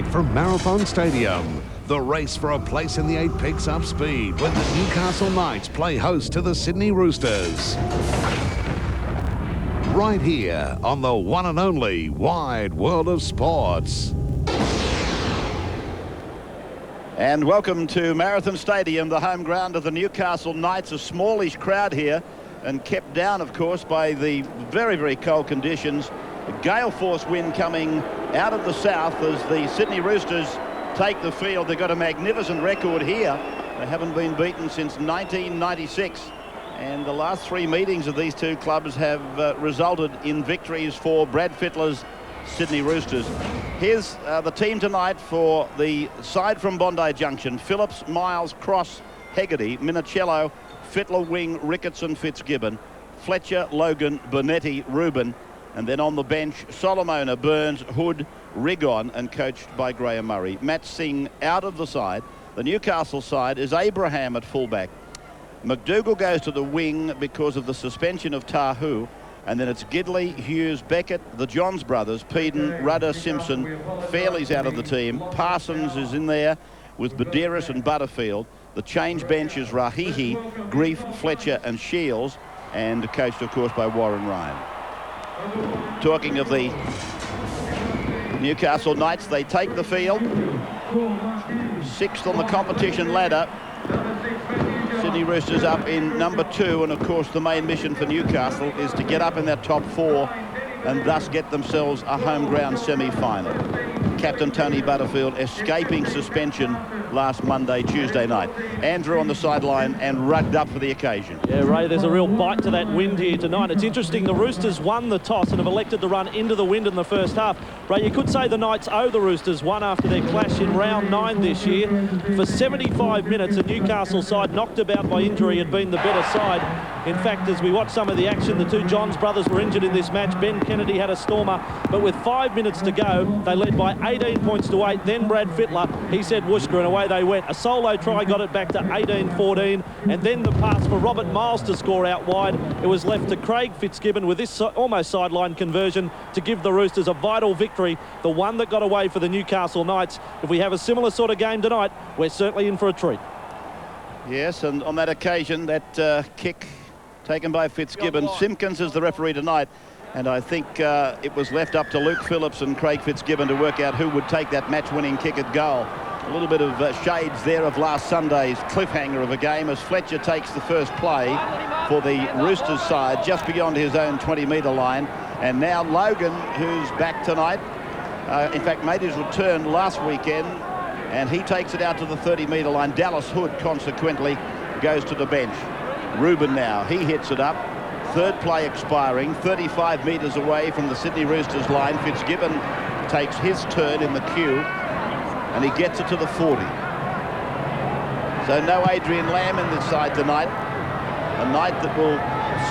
tonight from Marathon Stadium. The race for a place in the 8 picks up speed when the Newcastle Knights play host to the Sydney Roosters. Right here on the one and only Wide World of Sports. And welcome to Marathon Stadium, the home ground of the Newcastle Knights. A smallish crowd here and kept down, of course, by the very, very cold conditions. A gale force wind coming out of the south as the Sydney Roosters take the field. They've got a magnificent record here. They haven't been beaten since 1996. And the last 3 meetings of these two clubs have resulted in victories for Brad Fittler's Sydney Roosters. Here's the team tonight for the side from Bondi Junction. Phillips, Miles, Cross, Hegarty, Minicello, Fittler, Wing, Ricketson, Fitzgibbon, Fletcher, Logan, Bonetti, Rubin, and then on the bench, Solomona, Burns, Hood, Rigon, and coached by Graham Murray. Matt Singh out of the side. The Newcastle side is Abraham at fullback. McDougall goes to the wing because of the suspension of Tahu. And then it's Gidley, Hughes, Beckett, the Johns brothers, Peden, Rudder, Simpson. Fairley's out of the team. Parsons is in there with Badiris and Butterfield. The change bench is Rahihi, Grief, Fletcher and Shields, and coached, of course, by Warren Ryan. Talking of the Newcastle Knights, they take the field. 6th on the competition ladder. Sydney Roosters up in number 2, and of course the main mission for Newcastle is to get up in that top 4 and thus get themselves a home ground semi-final. Captain Tony Butterfield escaping suspension last Tuesday night. Andrew on the sideline and rugged up for the occasion. Yeah, Ray, there's a real bite to that wind here tonight. It's interesting, the Roosters won the toss and have elected to run into the wind in the first half. Ray, you could say the Knights owe the Roosters one after their clash in round 9 this year. For 75 minutes, the Newcastle side, knocked about by injury, had been the better side. In fact, as we watch some of the action, the two Johns brothers were injured in this match. Ben Kennedy had a stormer, but with 5 minutes to go, they led by 18 points to 8. Then Brad Fittler, he said whooshka, and away they went. A solo try got it back to 18-14, and then the pass for Robert Miles to score out wide. It was left to Craig Fitzgibbon with this almost sideline conversion to give the Roosters a vital victory, the one that got away for the Newcastle Knights. If we have a similar sort of game tonight, we're certainly in for a treat. Yes, and on that occasion, that kick taken by Fitzgibbon. Simpkins is the referee tonight, and I think it was left up to Luke Phillips and Craig Fitzgibbon to work out who would take that match-winning kick at goal. A little bit of shades there of last Sunday's cliffhanger of a game as Fletcher takes the first play for the Roosters side just beyond his own 20-metre line. And now Logan, who's back tonight, in fact made his return last weekend, and he takes it out to the 30-metre line. Dallas Hood consequently goes to the bench. Rubin now, he hits it up. Third play expiring, 35 metres away from the Sydney Roosters line. Fitzgibbon takes his turn in the queue, and he gets it to the 40. So no Adrian Lamb in this side tonight. A night that will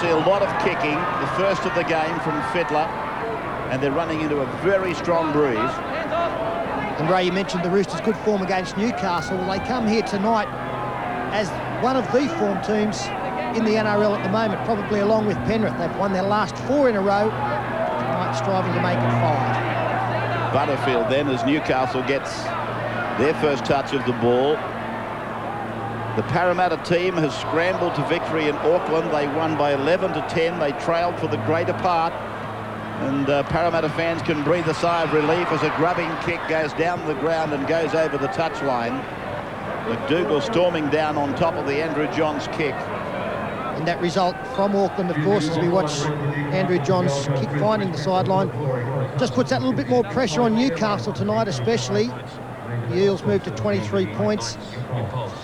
see a lot of kicking. The first of the game from Fittler, and they're running into a very strong breeze. And Ray, you mentioned the Roosters' good form against Newcastle. Well, they come here tonight as one of the form teams in the NRL at the moment, probably along with Penrith. They've won their last 4 in a row, tonight striving to make it 5. Butterfield then, as Newcastle gets their first touch of the ball. The Parramatta team has scrambled to victory in Auckland. They won by 11-10. They trailed for the greater part. And Parramatta fans can breathe a sigh of relief as a grubbing kick goes down the ground and goes over the touchline. McDougall storming down on top of the Andrew Johns kick. And that result from Auckland, of course, as we watch Andrew Johns kick finding the sideline, just puts that little bit more pressure on Newcastle tonight, especially. The Eels move to 23 points.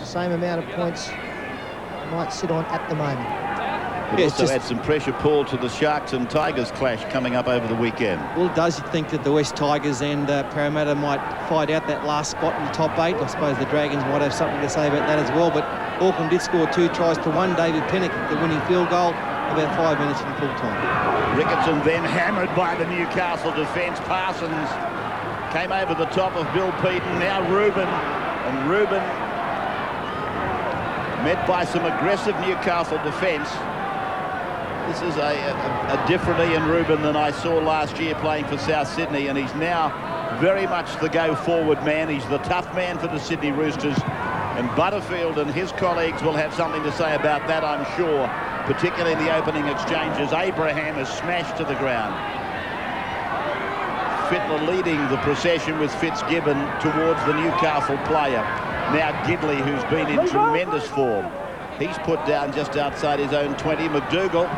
Same amount of points they might sit on at the moment. It also adds some pressure, Paul, to the Sharks and Tigers clash coming up over the weekend. Well, it does. You think that the West Tigers and Parramatta might fight out that last spot in the top 8. I suppose the Dragons might have something to say about that as well. But Auckland did score 2 tries to 1. David Pennick, the winning field goal, about 5 minutes from full time. Ricketson then hammered by the Newcastle defence. Parsons came over the top of Bill Peden. Now Rubin, and Rubin met by some aggressive Newcastle defence. This is a different Ian Rubin than I saw last year playing for South Sydney, and he's now very much the go-forward man. He's the tough man for the Sydney Roosters. And Butterfield and his colleagues will have something to say about that, I'm sure, particularly in the opening exchanges. Abraham is smashed to the ground. Fittler leading the procession with Fitzgibbon towards the Newcastle player. Now Gidley, who's been in tremendous form. He's put down just outside his own 20. McDougall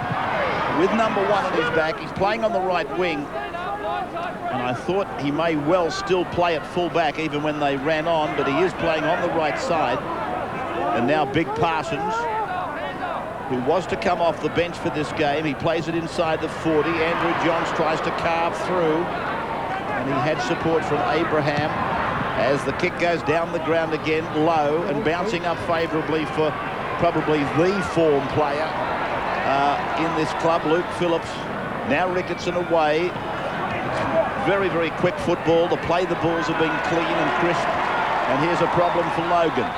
with number 1 on his back. He's playing on the right wing. And I thought he may well still play at full back even when they ran on, but he is playing on the right side. And now Big Parsons, who was to come off the bench for this game. He plays it inside the 40. Andrew Johns tries to carve through. And he had support from Abraham as the kick goes down the ground again, low, and bouncing up favourably for probably the form player in this club, Luke Phillips. Now Ricketson away. It's very, very quick football. The balls have been clean and crisp. And here's a problem for Logan.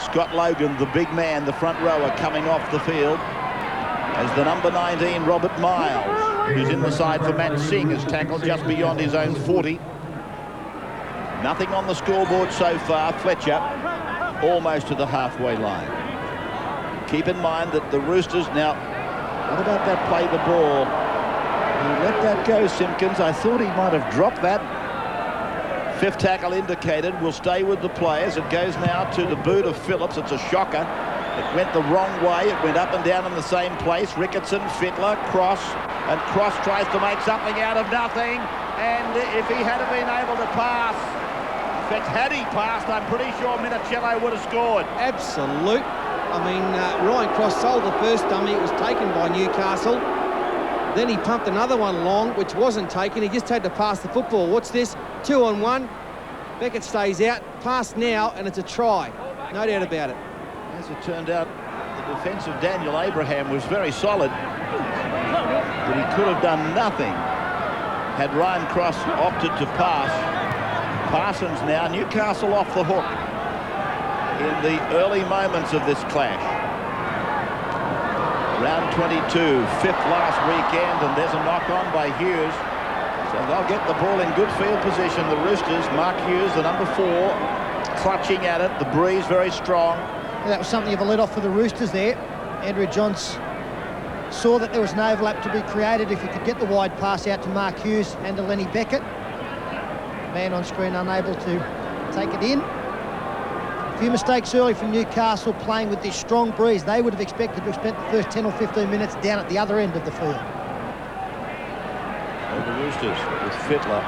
Scott Logan, the big man, the front rower, coming off the field as the number 19, Robert Miles, who's in the side for Matt Singh, is tackled just beyond his own 40. Nothing on the scoreboard so far. Fletcher almost to the halfway line. Keep in mind that the Roosters now, what about that play the ball? He let that go, Simpkins. I thought he might have dropped that. Fifth tackle indicated. Will stay with the players. It goes now to the boot of Phillips. It's a shocker. It went the wrong way. It went up and down in the same place. Ricketson, Fittler, Cross, and Cross tries to make something out of nothing. And if he had been able to pass, in fact, had he passed, I'm pretty sure Minicello would have scored. Absolute. I mean, Ryan Cross sold the first dummy. It was taken by Newcastle. Then he pumped another one long, which wasn't taken. He just had to pass the football. What's this? 2-on-1. Beckett stays out. Pass now, and it's a try. No doubt about it. As it turned out, the defence of Daniel Abraham was very solid, but he could have done nothing had Ryan Cross opted to pass. Parsons now, Newcastle off the hook in the early moments of this clash. Round 22, 5th last weekend, and there's a knock-on by Hughes. So they'll get the ball in good field position, the Roosters. Mark Hughes, the number 4, clutching at it. The breeze very strong. That was something of a let-off for the Roosters there. Andrew Johns saw that there was an overlap to be created if he could get the wide pass out to Mark Hughes and to Lenny Beckett. Man on screen unable to take it in. A few mistakes early from Newcastle playing with this strong breeze. They would have expected to have spent the first 10 or 15 minutes down at the other end of the field. Well, the Roosters with Fittler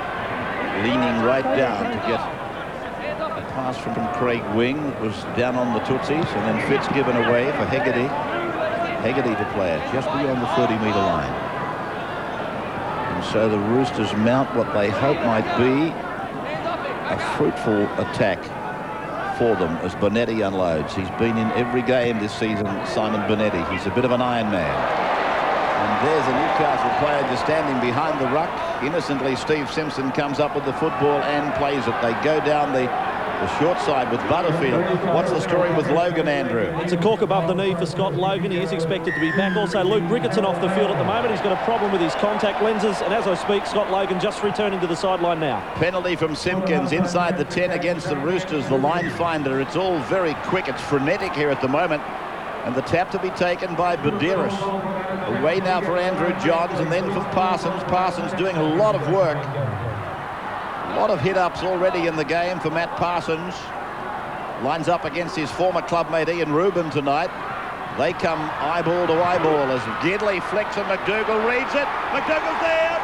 leaning right down to get a pass from Craig Wing. It was down on the Tootsies, and then Fitzgibbon away for Hegarty. Hegarty to play it just beyond the 30-metre line. And so the Roosters mount what they hope might be a fruitful attack for them as Bonetti unloads. He's been in every game this season, Simon Bonetti. He's a bit of an Iron Man. And there's a Newcastle player just standing behind the ruck. Innocently, Steve Simpson comes up with the football and plays it. They go down the short side with Butterfield. What's the story with Logan, Andrew? It's a cork above the knee for Scott Logan. He is expected to be back. Also, Luke Ricketson off the field at the moment. He's got a problem with his contact lenses. And as I speak, Scott Logan just returning to the sideline now. Penalty from Simpkins inside the 10 against the Roosters. The line finder. It's all very quick. It's frenetic here at the moment. And the tap to be taken by Badiris. Away now for Andrew Johns and then for Parsons. Parsons doing a lot of work. A lot of hit-ups already in the game for Matt Parsons. Lines up against his former clubmate Ian Rubin tonight. They come eyeball to eyeball as Gidley flicks and McDougall reads it. McDougall's there.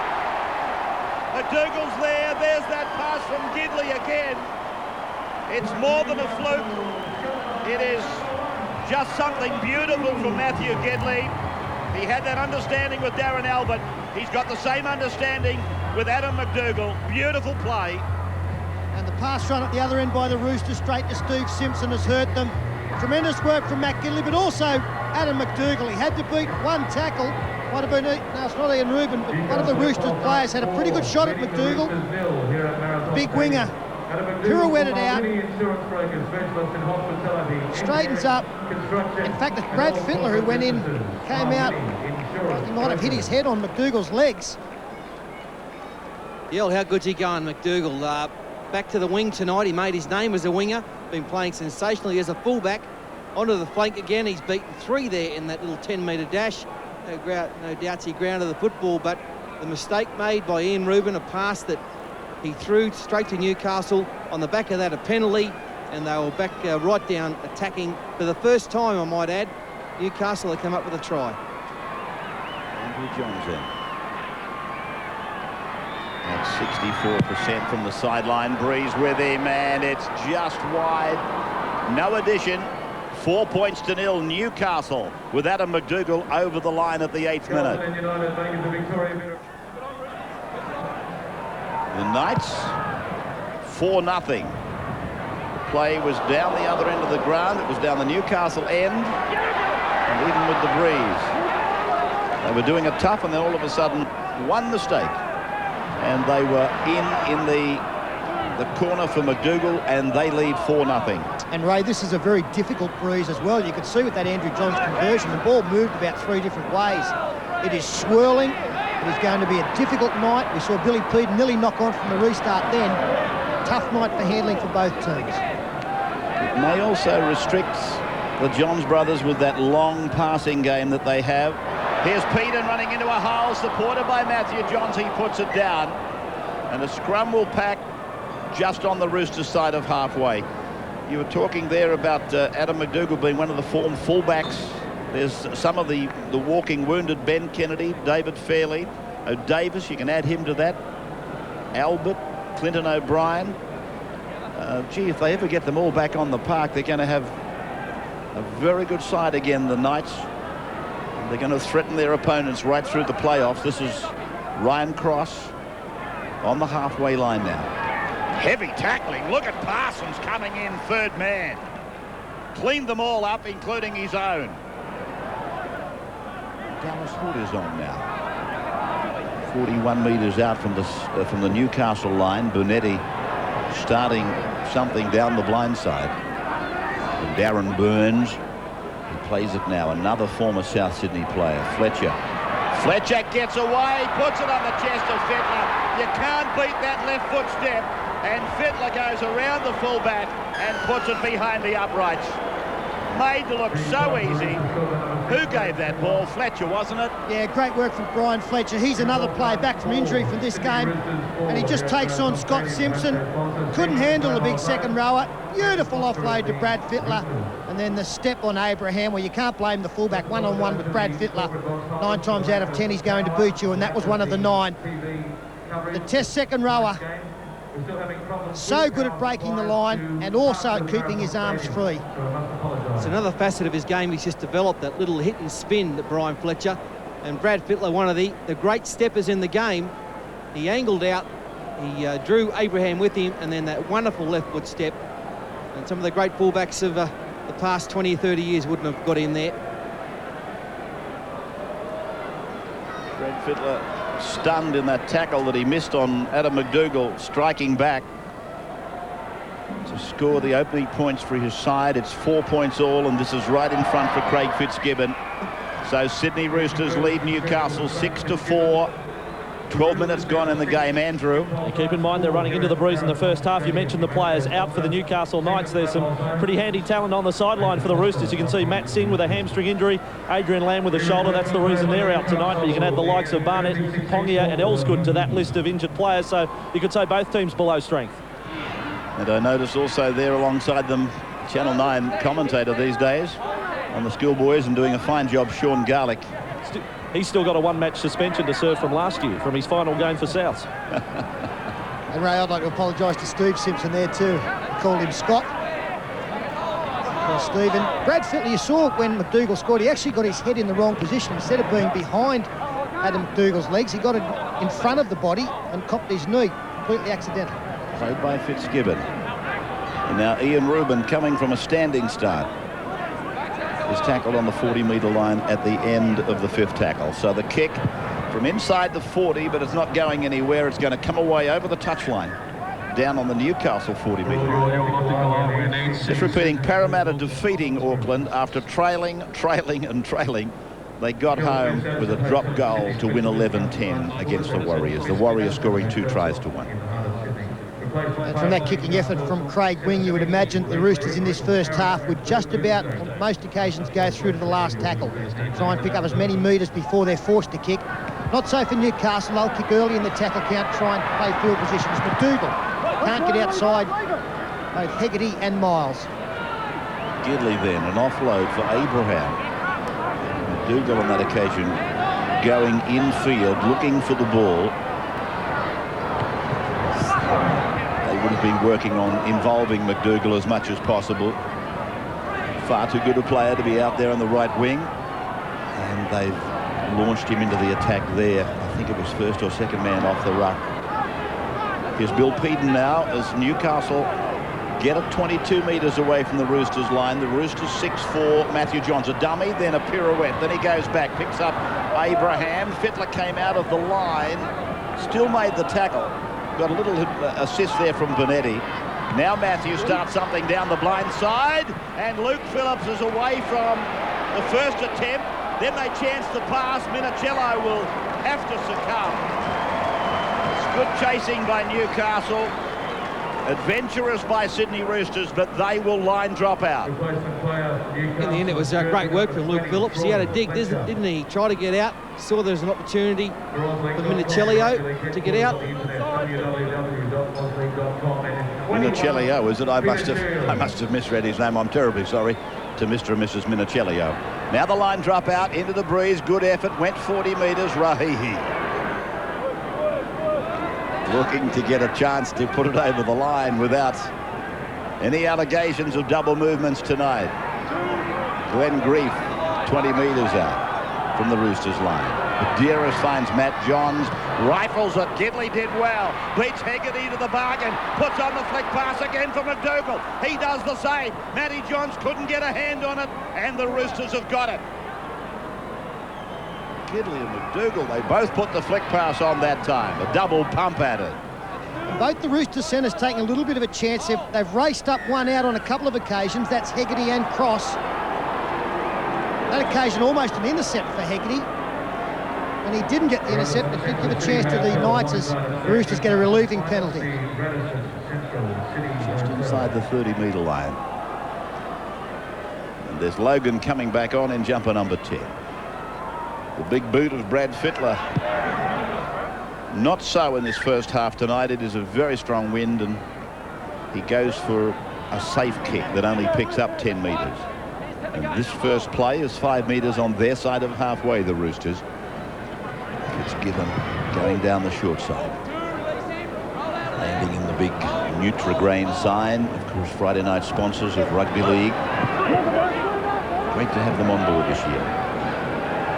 McDougall's there. There's that pass from Gidley again. It's more than a fluke. It is just something beautiful from Matthew Gidley. He had that understanding with Darren Albert. He's got the same understanding with Adam McDougall. Beautiful play. And the pass run at the other end by the Roosters straight to Steve Simpson has hurt them. Tremendous work from Matt Gidley, but also Adam McDougall. He had to beat one tackle. Might have been, no, it's not Ian Rubin, but one of the Roosters players had a pretty good shot at McDougall. Big winger pirouetted out, straightens up. In fact, it's Brad Fittler who went in, came out. He might have hit his head on McDougall's legs. Yeah, how good's he going, McDougall? Back to the wing tonight. He made his name as a winger. Been playing sensationally as a fullback. Onto the flank again. He's beaten 3 there in that little 10-metre dash. No doubts he grounded the football, but the mistake made by Ian Rubin, a pass that he threw straight to Newcastle. On the back of that, a penalty, and they were back right down attacking for the first time, I might add. Newcastle have come up with a try. Andrew Johns in. At 64% from the sideline. Breeze with him, and it's just wide. No addition. 4 points to 0, Newcastle, with Adam McDougall over the line at the 8th minute. The Knights, 4-0. Play was down the other end of the ground. It was down the Newcastle end, and even with the breeze, they were doing it tough, and then all of a sudden, one mistake, and they were in the corner for McDougall, and they lead 4-0. And Ray, this is a very difficult breeze as well. You could see with that Andrew Johns conversion, the ball moved about 3 different ways. It is swirling. It is going to be a difficult night. We saw Billy Pede nearly knock on from the restart then. Tough night for handling for both teams. It may also restrict the Johns brothers with that long passing game that they have. Here's Peden running into a hole, supported by Matthew Johns. He puts it down, and the scrum will pack just on the Roosters side of halfway. You were talking there about Adam McDougall being one of the form fullbacks. There's some of the walking wounded: Ben Kennedy, David Fairley, O'Davis, you can add him to that, Albert, Clinton O'Brien. Gee, if they ever get them all back on the park, they're going to have a very good side again, the Knights. They're going to threaten their opponents right through the playoffs. This is Ryan Cross on the halfway line now. Heavy tackling. Look at Parsons coming in, third man. Cleaned them all up, including his own. Dallas Hood is on now. 41 metres out from the Newcastle line. Bonetti starting something down the blind side. And Darren Burns, he plays it now. Another former South Sydney player, Fletcher. Fletcher gets away, puts it on the chest of Fittler. You can't beat that left foot step. And Fittler goes around the fullback and puts it behind the uprights. Made to look so easy. Who gave that ball? Fletcher, wasn't it? Yeah, great work from Brian Fletcher. He's another player back from injury from this game, and he just takes on Scott Simpson. Couldn't handle the big second rower. Beautiful offload to Brad Fittler, and then the step on Abraham, where you can't blame the fullback. One-on-one with Brad Fittler. 9 times out of 10 he's going to beat you, and that was one of the 9. The Test second rower, so good at breaking the line and also at keeping his arms free. It's another facet of his game he's just developed, that little hit and spin that Brian Fletcher. And Brad Fittler, one of the great steppers in the game. He angled out, he drew Abraham with him, and then that wonderful left foot step. And some of the great fullbacks of the past 20 or 30 years wouldn't have got in there. Brad Fittler stunned in that tackle that he missed on Adam McDougall, striking back to score the opening points for his side. It's 4 points all, and this is right in front for Craig Fitzgibbon. So Sydney Roosters lead Newcastle 6-4. 12 minutes gone in the game. Andrew. And keep in mind they're running into the breeze in the first half. You mentioned the players out for the Newcastle Knights. There's some pretty handy talent on the sideline for the Roosters. You can see Matt Singh with a hamstring injury, Adrian Lamb with a shoulder. That's the reason they're out tonight. But you can add the likes of Barnett, Pongia and Elsgood to that list of injured players. So you could say both teams below strength. And I notice also there alongside them, Channel 9 commentator these days on the schoolboys, and doing a fine job, Sean Garlick. He's still got a one-match suspension to serve from last year, from his final game for Souths. And Ray, I'd like to apologise to Steve Simpson there too. He called him Scott. Well, Stephen, Brad Fittler, you saw when McDougall scored, he actually got his head in the wrong position. Instead of being behind Adam McDougall's legs, he got it in front of the body and copped his knee. Completely accidental. Played by Fitzgibbon. And now Ian Rubin, coming from a standing start, is tackled on the 40-metre line at the end of the 5th tackle. So the kick from inside the 40, but it's not going anywhere. It's going to come away over the touchline, down on the Newcastle 40-metre line. Just repeating, Parramatta defeating Auckland after trailing they got home with a drop goal to win 11-10 against the Warriors. The Warriors scoring 2 tries to 1. And from that kicking effort from Craig Wing, you would imagine the Roosters in this first half would just about, on most occasions, go through to the last tackle. Try and pick up as many metres before they're forced to kick. Not so for Newcastle. They'll kick early in the tackle count, try and play field positions. McDougall can't get outside both Hegarty and Miles. Gidley then, an offload for Abraham. McDougall on that occasion going infield, looking for the ball. They would have been working on involving McDougall as much as possible. Far too good a player to be out there on the right wing. And they've launched him into the attack there. I think it was first or second man off the ruck. Here's Bill Peden now as Newcastle get it 22 metres away from the Roosters line. The Roosters 6-4. Matthew Johns a dummy, then a pirouette. Then he goes back, picks up Abraham. Fittler came out of the line, still made the tackle. Got a little assist there from Bonetti. Now Matthew starts something down the blind side, and Luke Phillips is away from the first attempt. Then they chance the pass. Minicello will have to succumb. It's good chasing by Newcastle. Adventurous by Sydney Roosters, but they will line drop out. In the end, it was great work from Luke Phillips. He had a dig, didn't he? Tried to get out. Saw there was an opportunity for Minicello to get out. Minicello, is it? I must have misread his name. I'm terribly sorry to Mr. and Mrs. Minicello. Now the line drop out into the breeze. Good effort. Went 40 metres. Rahihi looking to get a chance to put it over the line without any allegations of double movements tonight. Glenn Grief 20 metres out from the Roosters line. Medeiros finds Matt Johns, rifles it. Gidley did well, beats Hegarty to the bargain, puts on the flick pass again for McDougall. He does the same. Matty Johns couldn't get a hand on it, and the Roosters have got it. Gidley and McDougall, they both put the flick pass on that time. A double pump at it. And both the Roosters centres taking a little bit of a chance. They've raced up one out on a couple of occasions. That's Hegarty and Cross. That occasion almost an intercept for Hegarty. And he didn't get the intercept, but did give a chance to the Knights as the Roosters get a relieving penalty. Just inside the 30-metre line. And there's Logan coming back on in jumper number 10. The big boot of Brad Fittler. Not so in this first half tonight. It is a very strong wind, and he goes for a safe kick that only picks up 10 metres. And this first play is 5 metres on their side of halfway, the Roosters. It's given going down the short side. Landing in the big Nutrigrain sign. Of course, Friday night sponsors of Rugby League. Great to have them on board this year.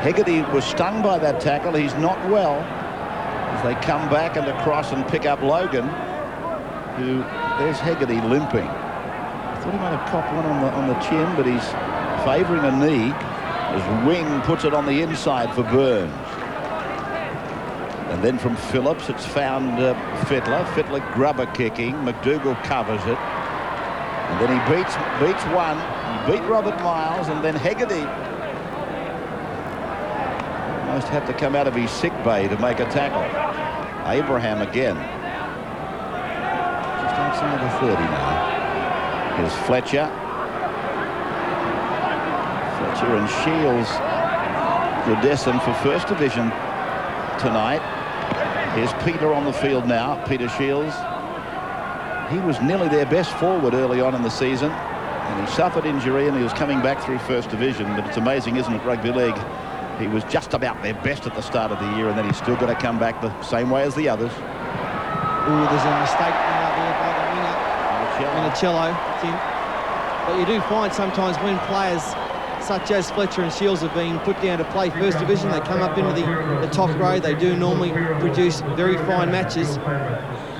Hegarty was stung by that tackle. He's not well as they come back and across and pick up Logan, who, there's Hegarty limping. I thought he might have copped one on the chin, but he's favouring a knee as Wing puts it on the inside for Burns. And then from Phillips, it's found Fittler. Fittler grubber kicking. McDougall covers it. And then he beats one. He beat Robert Miles, and then Hegarty almost had to come out of his sick bay to make a tackle. Abraham again. Just outside the 30 now. Here's Fletcher. Fletcher and Shields were destined for First Division tonight. Here's Peter on the field now. Peter Shields. He was nearly their best forward early on in the season, and he suffered injury and he was coming back through First Division. But it's amazing, isn't it, Rugby League? He was just about their best at the start of the year, and then he's still got to come back the same way as the others. Ooh, there's a mistake now there by the winger. Minicello. But you do find sometimes when players such as Fletcher and Shields have been put down to play First Division, they come up into the top grade. They do normally produce very fine matches.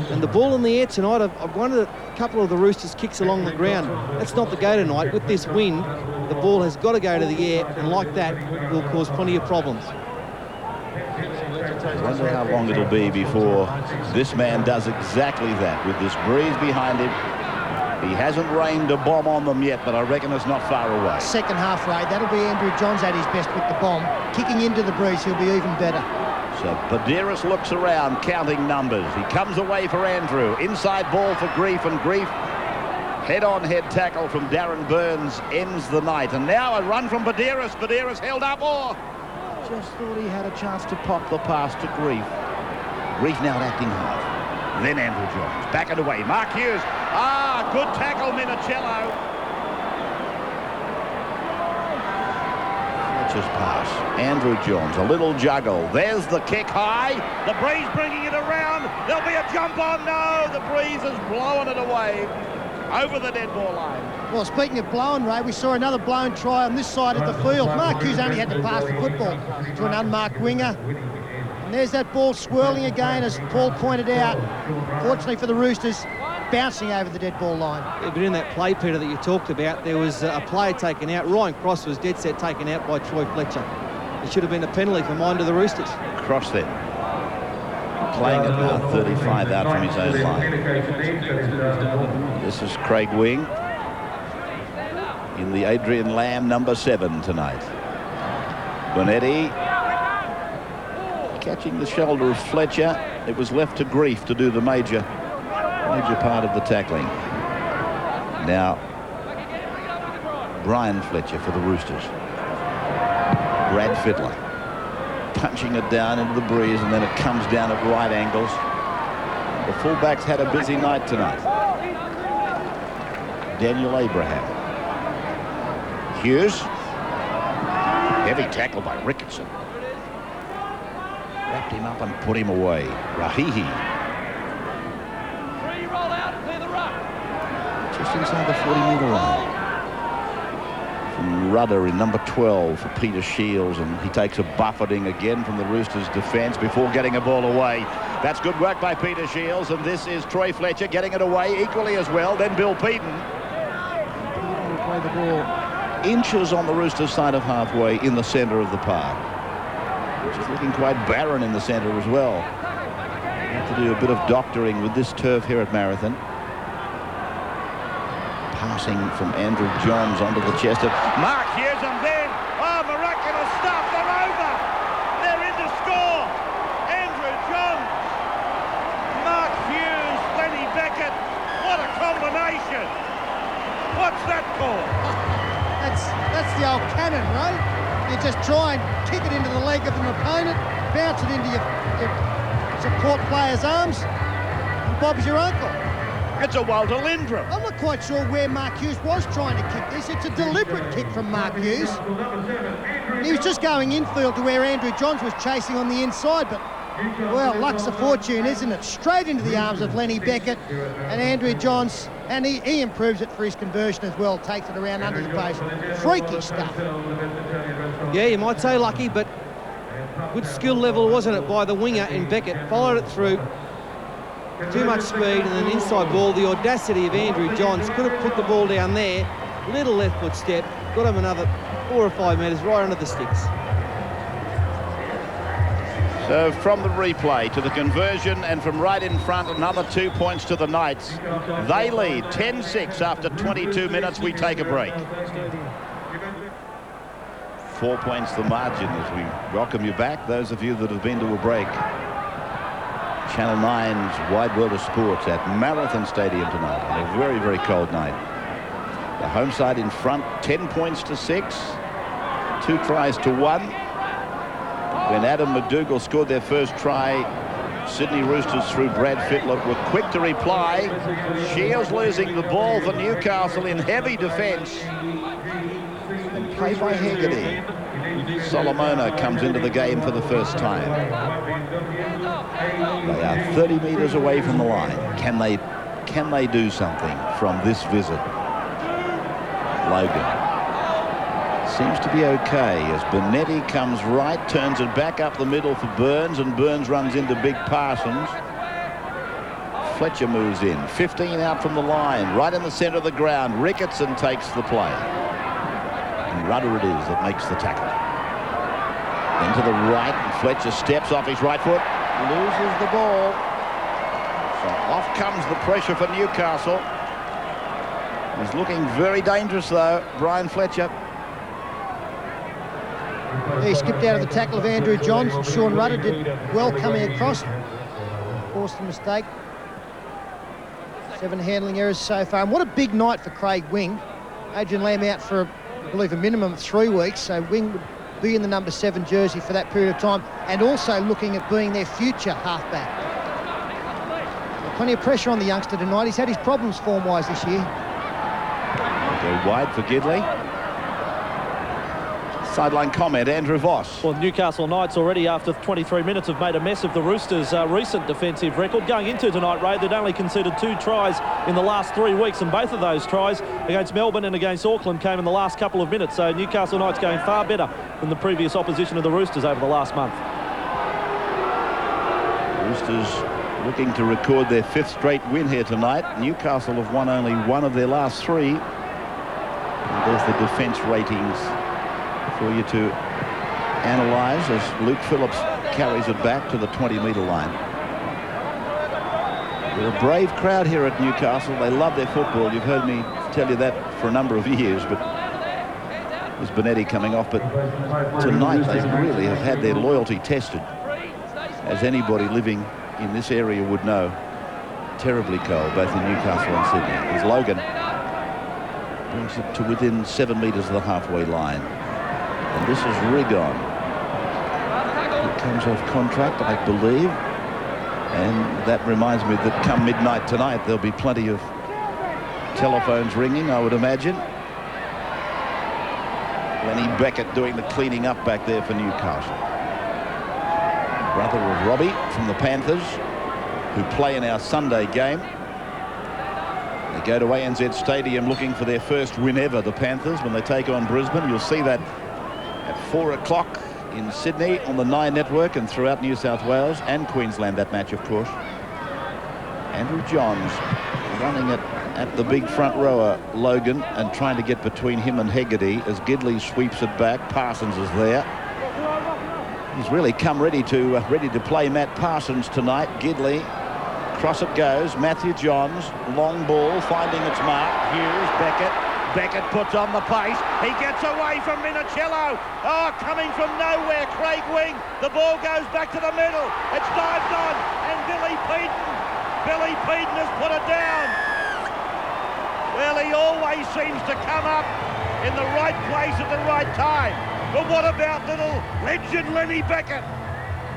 And the ball in the air tonight, I've wondered a couple of the Roosters' kicks along the ground. That's not the go tonight. With this wind, the ball has got to go to the air, and like that will cause plenty of problems. I wonder how long it'll be before this man does exactly that. With this breeze behind him, He hasn't rained a bomb on them yet, but I reckon it's not far away. Second half, Ray, that'll be Andrew Johns at his best with the bomb. Kicking into the breeze, he'll be even better. So Badiris looks around, counting numbers. He comes away for Andrew. Inside ball for Grief, and Grief, head-on-head tackle from Darren Burns, ends the night. And now a run from Badiris. Badiris held up. Oh, just thought he had a chance to pop the pass to Grief. Grief now acting half. Then Andrew Johns, back and away. Mark Hughes. Ah, good tackle, Minicello. Fletcher's pass. Andrew Johns, a little juggle. There's the kick high. The breeze bringing it around. There'll be a jump on. No, the breeze has blown it away over the dead ball line. Well, speaking of blown, Ray, we saw another blown try on this side of the field. Mark Hughes only had to pass the football to an unmarked winger. And there's that ball swirling again, as Paul pointed out. Fortunately for the Roosters, bouncing over the dead ball line. Yeah, but in that play, Peter, that you talked about, there was a player taken out. Ryan Cross was dead set taken out by Troy Fletcher. It should have been a penalty for mind of the Roosters. Cross then. Playing at about 35 out from his own line. This is Craig Wing in the Adrian Lamb number 7 tonight. Bonetti catching the shoulder of Fletcher. It was left to Grief to do the major part of the tackling. Now Brian Fletcher for the Roosters. Brad Fittler punching it down into the breeze, and then it comes down at right angles. The fullbacks had a busy night tonight. Daniel Abraham. Hughes. Heavy tackle by Ricketson. Wrapped him up and put him away. Rahihi. Just inside the 40-metre line. From Rudder in number 12 for Peter Shields, and he takes a buffeting again from the Roosters defence before getting a ball away. That's good work by Peter Shields, and this is Troy Fletcher getting it away equally as well. Then Bill Peden. Peden will play the ball inches on the Roosters side of halfway in the centre of the park, which is looking quite barren in the centre as well. We have to do a bit of doctoring with this turf here at Marathon. Passing from Andrew Johns onto the chest of Mark Hughes, and then, oh, miraculous stuff, they're over. They're in to score. Andrew Johns, Mark Hughes, Lenny Beckett. What a combination. What's that called? That's the old cannon, right? You just try and kick it into the leg of an opponent, bounce it into your support player's arms, and Bob's your uncle. It's a Walter Lindrum. I'm not quite sure where Mark Hughes was trying to kick this. It's a deliberate kick from Mark Hughes. He was just going infield to where Andrew Johns was chasing on the inside, but, well, luck's a fortune, isn't it? Straight into the arms of Lenny Beckett, and Andrew Johns, and he improves it for his conversion as well, takes it around under the post. Freaky stuff. Yeah, you might say lucky, but good skill level, wasn't it, by the winger in Beckett. Followed it through. Too much speed, and an inside ball. The audacity of Andrew Johns. Could have put the ball down there. Little left foot step. Got him another 4 or 5 metres right under the sticks. So from the replay to the conversion, and from right in front, another 2 points to the Knights. They lead 10-6 after 22 minutes. We take a break. 4 points the margin as we welcome you back, those of you that have been to a break. Channel 9's Wide World of Sports at Marathon Stadium tonight on a very, very cold night. The home side in front, 10 points to 6, 2 tries to 1. When Adam McDougall scored their first try, Sydney Roosters through Brad Fittler were quick to reply. Shields losing the ball for Newcastle in heavy defence. And play by Hegarty. Solomona comes into the game for the first time. They are 30 metres away from the line. Can they do something from this visit? Logan seems to be okay as Bonetti comes right, turns it back up the middle for Burns, and Burns runs into Big Parsons. Fletcher moves in, 15 out from the line, right in the centre of the ground. Ricketson takes the play. And Rudder it is that makes the tackle. Into the right, and Fletcher steps off his right foot, loses the ball. So off comes the pressure for Newcastle. He's looking very dangerous, though, Brian Fletcher. He skipped out of the tackle of Andrew Johns, and Sean Rudder did well coming across. Forced a mistake. 7 handling errors so far. And what a big night for Craig Wing. Adrian Lamb out for, I believe, a minimum of 3 weeks, so Wing would be in the number 7 jersey for that period of time, and also looking at being their future halfback. Plenty of pressure on the youngster tonight. He's had his problems form-wise this year. Go wide for Gidley. Sideline comment, Andrew Voss. Well, Newcastle Knights already after 23 minutes have made a mess of the Roosters' recent defensive record. Going into tonight, Ray, they'd only conceded 2 tries in the last 3 weeks, and both of those tries against Melbourne and against Auckland came in the last couple of minutes. So Newcastle Knights going far better than the previous opposition of the Roosters over the last month. Roosters looking to record their 5th straight win here tonight. Newcastle have won only 1 of their last 3. And there's the defence ratings for you to analyse as Luke Phillips carries it back to the 20-metre line. They're a brave crowd here at Newcastle. They love their football. You've heard me tell you that for a number of years, but there's Bonetti coming off. But tonight they really have had their loyalty tested, as anybody living in this area would know. Terribly cold, both in Newcastle and Sydney. As Logan brings it to within 7 metres of the halfway line. And this is Rigon. He comes off contract, I believe. And that reminds me that come midnight tonight, there'll be plenty of telephones ringing, I would imagine. Lenny Beckett doing the cleaning up back there for Newcastle. Brother of Robbie from the Panthers, who play in our Sunday game. They go to ANZ Stadium looking for their first win ever, the Panthers, when they take on Brisbane. You'll see that at 4 o'clock in Sydney on the 9 network and throughout New South Wales and Queensland, that match, of course. Andrew Johns running it at the big front rower, Logan, and trying to get between him and Hegarty as Gidley sweeps it back. Parsons is there. He's really come ready to play Matt Parsons tonight. Gidley, cross it goes. Matthew Johns, long ball, finding its mark. Here's Beckett. Beckett puts on the pace. He gets away from Minicello. Oh, coming from nowhere, Craig Wing. The ball goes back to the middle. It's dived on, and Billy Peden has put it down. Well, he always seems to come up in the right place at the right time. But what about little legend Lenny Beckett?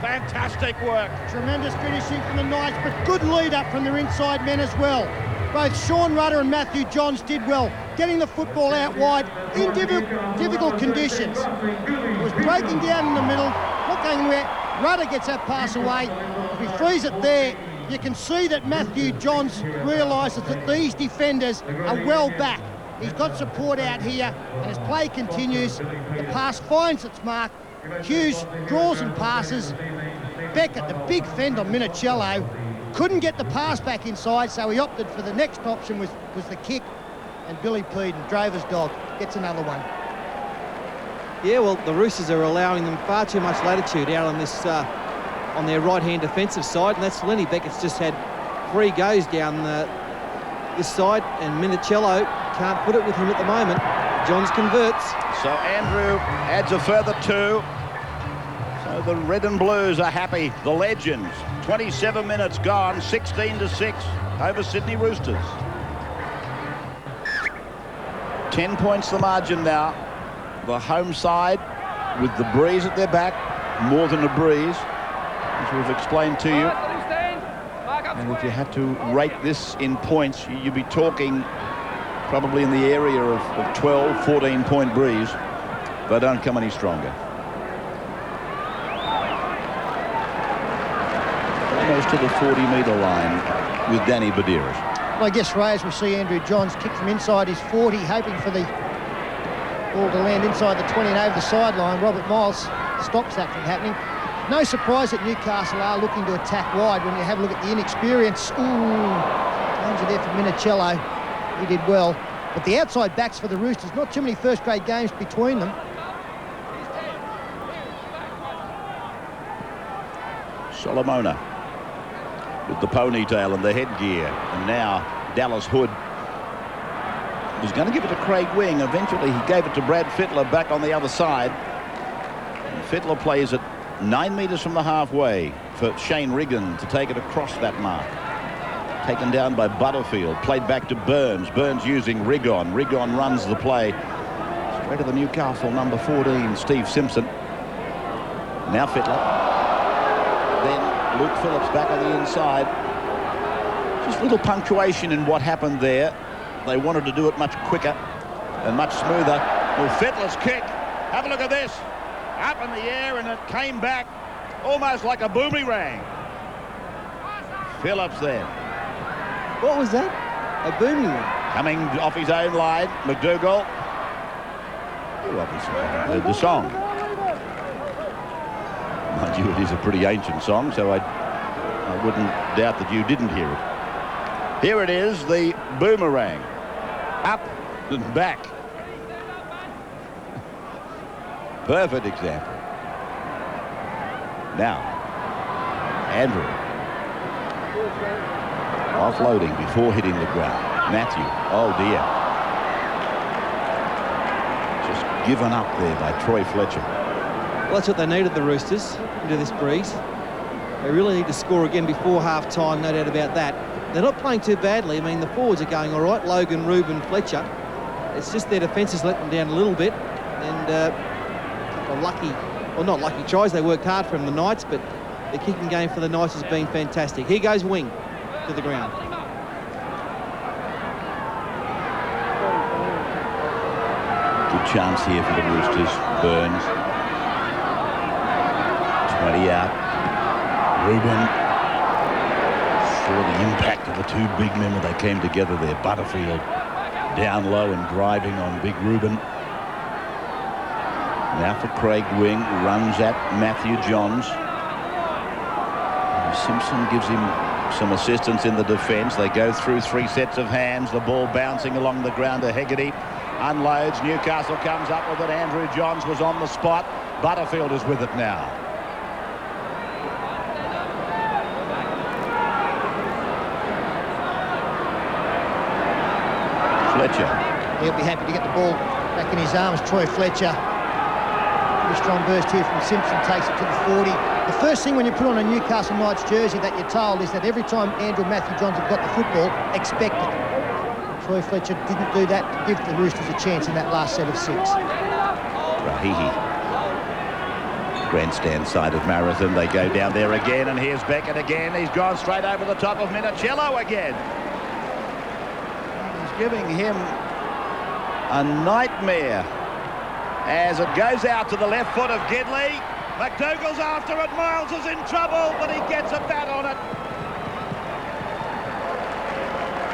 Fantastic work. Tremendous finishing from the Knights, but good lead up from their inside men as well. Both Sean Rudder and Matthew Johns did well, getting the football out wide in difficult conditions. It was breaking down in the middle, not going anywhere. Rudder gets that pass away. If he frees it there, you can see that Matthew Johns realises that these defenders are well back. He's got support out here, and as play continues, the pass finds its mark. Hughes draws and passes. Beckett, the big fend on Minicello, couldn't get the pass back inside, so he opted for the next option, was the kick. And Billy Peden, Drover's dog, gets another one. Yeah, well, the Roosters are allowing them far too much latitude out on this on their right-hand defensive side, and that's Lenny Beckett's just had 3 goes down this side, and Minicello can't put it with him at the moment. Johns converts. So Andrew adds a further 2. So the red and blues are happy. The Legends. 27 minutes gone, 16-6 over Sydney Roosters. 10 points the margin now. The home side with the breeze at their back, more than a breeze, as we've explained to you. And if you had to rate this in points, you'd be talking probably in the area of 12, 14-point breeze. They don't come any stronger. Almost to the 40-metre line with Danny Badiris. Well, I guess, Ray, as we see Andrew Johns kick from inside his 40, hoping for the ball to land inside the 20 and over the sideline. Robert Miles stops that from happening. No surprise that Newcastle are looking to attack wide when you have a look at the inexperience. Ooh, danger there for Minicello. He did well. But the outside backs for the Roosters, not too many first-grade games between them. Solomona with the ponytail and the headgear. And now Dallas Hood was going to give it to Craig Wing. Eventually he gave it to Brad Fittler back on the other side. And Fittler plays it 9 metres from the halfway for Shane Riggin to take it across that mark. Taken down by Butterfield, played back to Burns. Burns using Rigon. Rigon runs the play straight to the Newcastle number 14, Steve Simpson. Now Fittler. Then Luke Phillips back on the inside. Just a little punctuation in what happened there. They wanted to do it much quicker and much smoother. Well, Fittler's kick. Have a look at this. Up in the air, and it came back almost like a boomerang. Phillips there. What was that? A boomerang? Coming off his own line, McDougall. You obviously haven't heard the song. Mind you, it is a pretty ancient song, so I wouldn't doubt that you didn't hear it. Here it is, the boomerang. Up and back. Perfect example. Now, Andrew. Offloading before hitting the ground. Matthew, oh dear. Just given up there by Troy Fletcher. Well, that's what they needed, the Roosters, into this breeze. They really need to score again before half-time, no doubt about that. They're not playing too badly. I mean, the forwards are going all right. Logan, Reuben, Fletcher. It's just their defence has let them down a little bit. And lucky, well, not lucky tries. They worked hard from the Knights, but the kicking game for the Knights has been fantastic. Here goes Wing to the ground. Good chance here for the Roosters. Burns. 20 out. Reuben. Saw the impact of the two big men when they came together there. Butterfield down low and driving on big Reuben. Now for Craig Wing, runs at Matthew Johns. And Simpson gives him some assistance in the defence. They go through 3 sets of hands. The ball bouncing along the ground to Hegarty. Unloads. Newcastle comes up with it. Andrew Johns was on the spot. Butterfield is with it now. Fletcher. He'll be happy to get the ball back in his arms. Troy Fletcher. Pretty strong burst here from Simpson. Takes it to the 40. The first thing when you put on a Newcastle Knights jersey that you're told is that every time Andrew Matthew Johns have got the football, expect it. Troy Fletcher didn't do that to give the Roosters a chance in that last set of 6. Rahihi. Grandstand side of Marathon. They go down there again, and here's Beckett again. He's gone straight over the top of Minicello again. He's giving him a nightmare as it goes out to the left foot of Gidley. McDougall's after it. Miles is in trouble, but he gets a pat on it.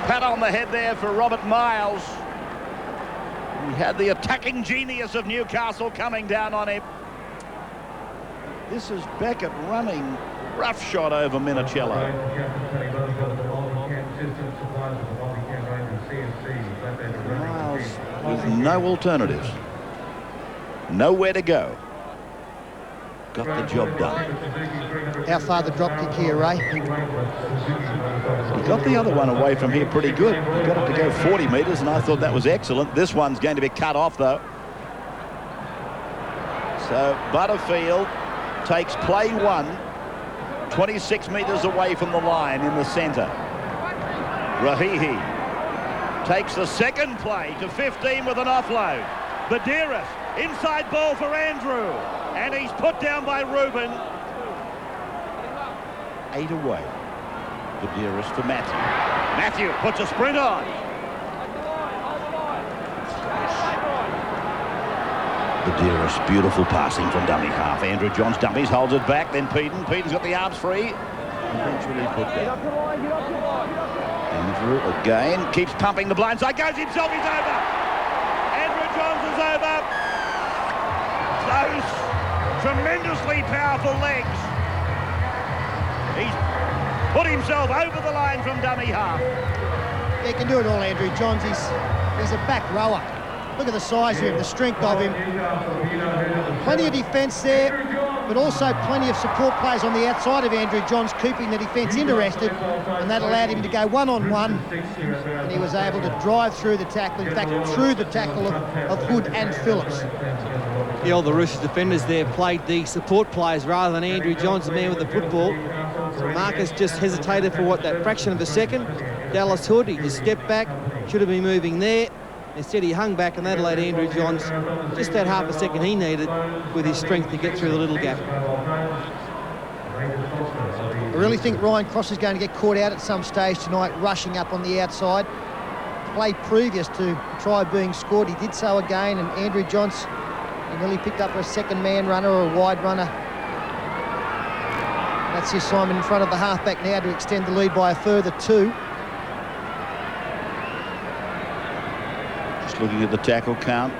Pat on the head there for Robert Miles. He had the attacking genius of Newcastle coming down on him. This is Beckett running rough shot over Minicello. Miles with no alternatives. Nowhere to go. Got the job done. How far the drop kick here, Ray? He got the other one away from here pretty good. He got it to go 40 metres, and I thought that was excellent. This one's going to be cut off, though. So Butterfield takes play 1, 26 metres away from the line in the centre. Rahihi takes the second play to 15 with an offload. Badiris, inside ball for Andrew, and he's put down by Reuben. 8 away. Badiris for Matthew. Matthew puts a sprint on. Badiris, beautiful passing from dummy half. Andrew Johns dummies, holds it back, then Peden. Peden's got the arms free. Eventually put down. Andrew again, keeps pumping the blindside, goes himself, he's over. Andrew Johns is over. Those tremendously powerful legs. He's put himself over the line from dummy half. He can do it all, Andrew Johns. He's a back rower. Look at the size of him, the strength of him. Plenty of defence there. but also plenty of support players on the outside of Andrew Johns, keeping the defence interested, and that allowed him to go one-on-one, and he was able to drive through the tackle, in fact, through the tackle of Hood and Phillips. Yeah, all the Roosters defenders there played the support players rather than Andrew Johns, the man with the football. So Marcus just hesitated for, that fraction of a second. Dallas Hood, he just stepped back, should have been moving there. Instead, he hung back, and that allowed Andrew Johns just that half a second he needed with his strength to get through the little gap. I really think Ryan Cross is going to get caught out at some stage tonight, rushing up on the outside. Play previous to try being scored, he did so again, and Andrew Johns, he nearly picked up a second man runner or a wide runner. That's his assignment in front of the halfback now to extend the lead by a further 2. Just looking at the tackle count,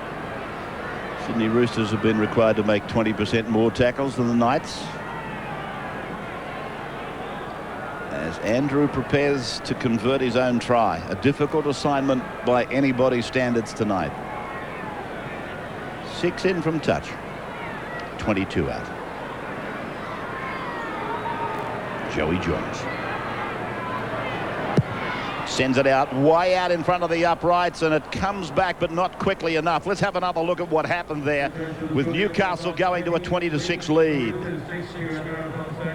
Sydney Roosters have been required to make 20% more tackles than the Knights. As Andrew prepares to convert his own try, a difficult assignment by anybody's standards tonight. 6 in from touch, 22 out. Joey Johns sends it out, way out in front of the uprights, and it comes back, but not quickly enough. Let's have another look at what happened there, with Newcastle going to a 20-6 lead.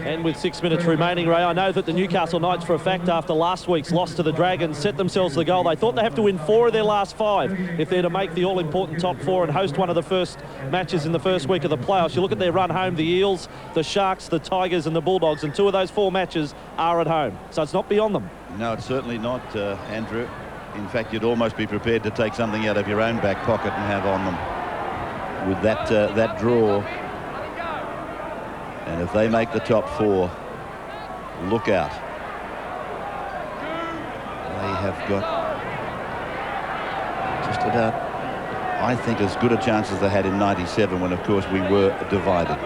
And with 6 minutes remaining, Ray, I know that the Newcastle Knights, for a fact, after last week's loss to the Dragons, set themselves the goal. They thought they have to win 4 of their last 5 if they're to make the all-important top 4 and host one of the first matches in the first week of the playoffs. You look at their run home, the Eels, the Sharks, the Tigers and the Bulldogs, and 2 of those 4 matches are at home. So it's not beyond them. No, it's certainly not, Andrew. In fact, you'd almost be prepared to take something out of your own back pocket and have on them with that draw. And if they make the top 4, look out. They have got just about, I think, as good a chance as they had in '97, when, of course, we were divided.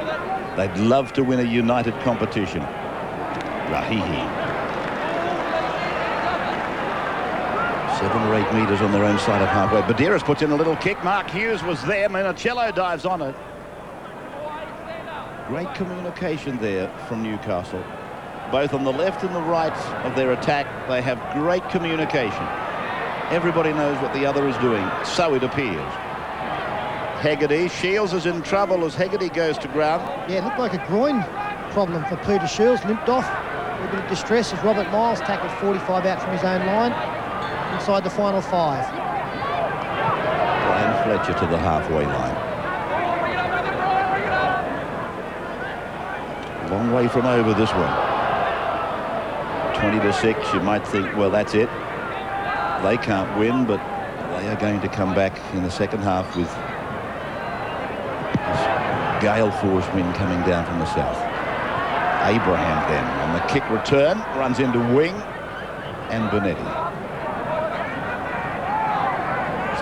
They'd love to win a united competition. Rahihi. 7 or 8 metres on their own side of halfway. Badeiras puts in a little kick. Mark Hughes was there. Minicello dives on it. Great communication there from Newcastle. Both on the left and the right of their attack, they have great communication. Everybody knows what the other is doing, so it appears. Hegarty. Shields is in trouble as Hegarty goes to ground. Yeah, it looked like a groin problem for Peter Shields. Limped off. A little bit of distress as Robert Miles tackled 45 out from his own line. Inside the final 5. Brian Fletcher to the halfway line. Long way from over this one. 20-6. You might think, well, that's it. They can't win, but they are going to come back in the second half with this gale force wind coming down from the south. Abraham then on the kick return runs into wing and Bonetti.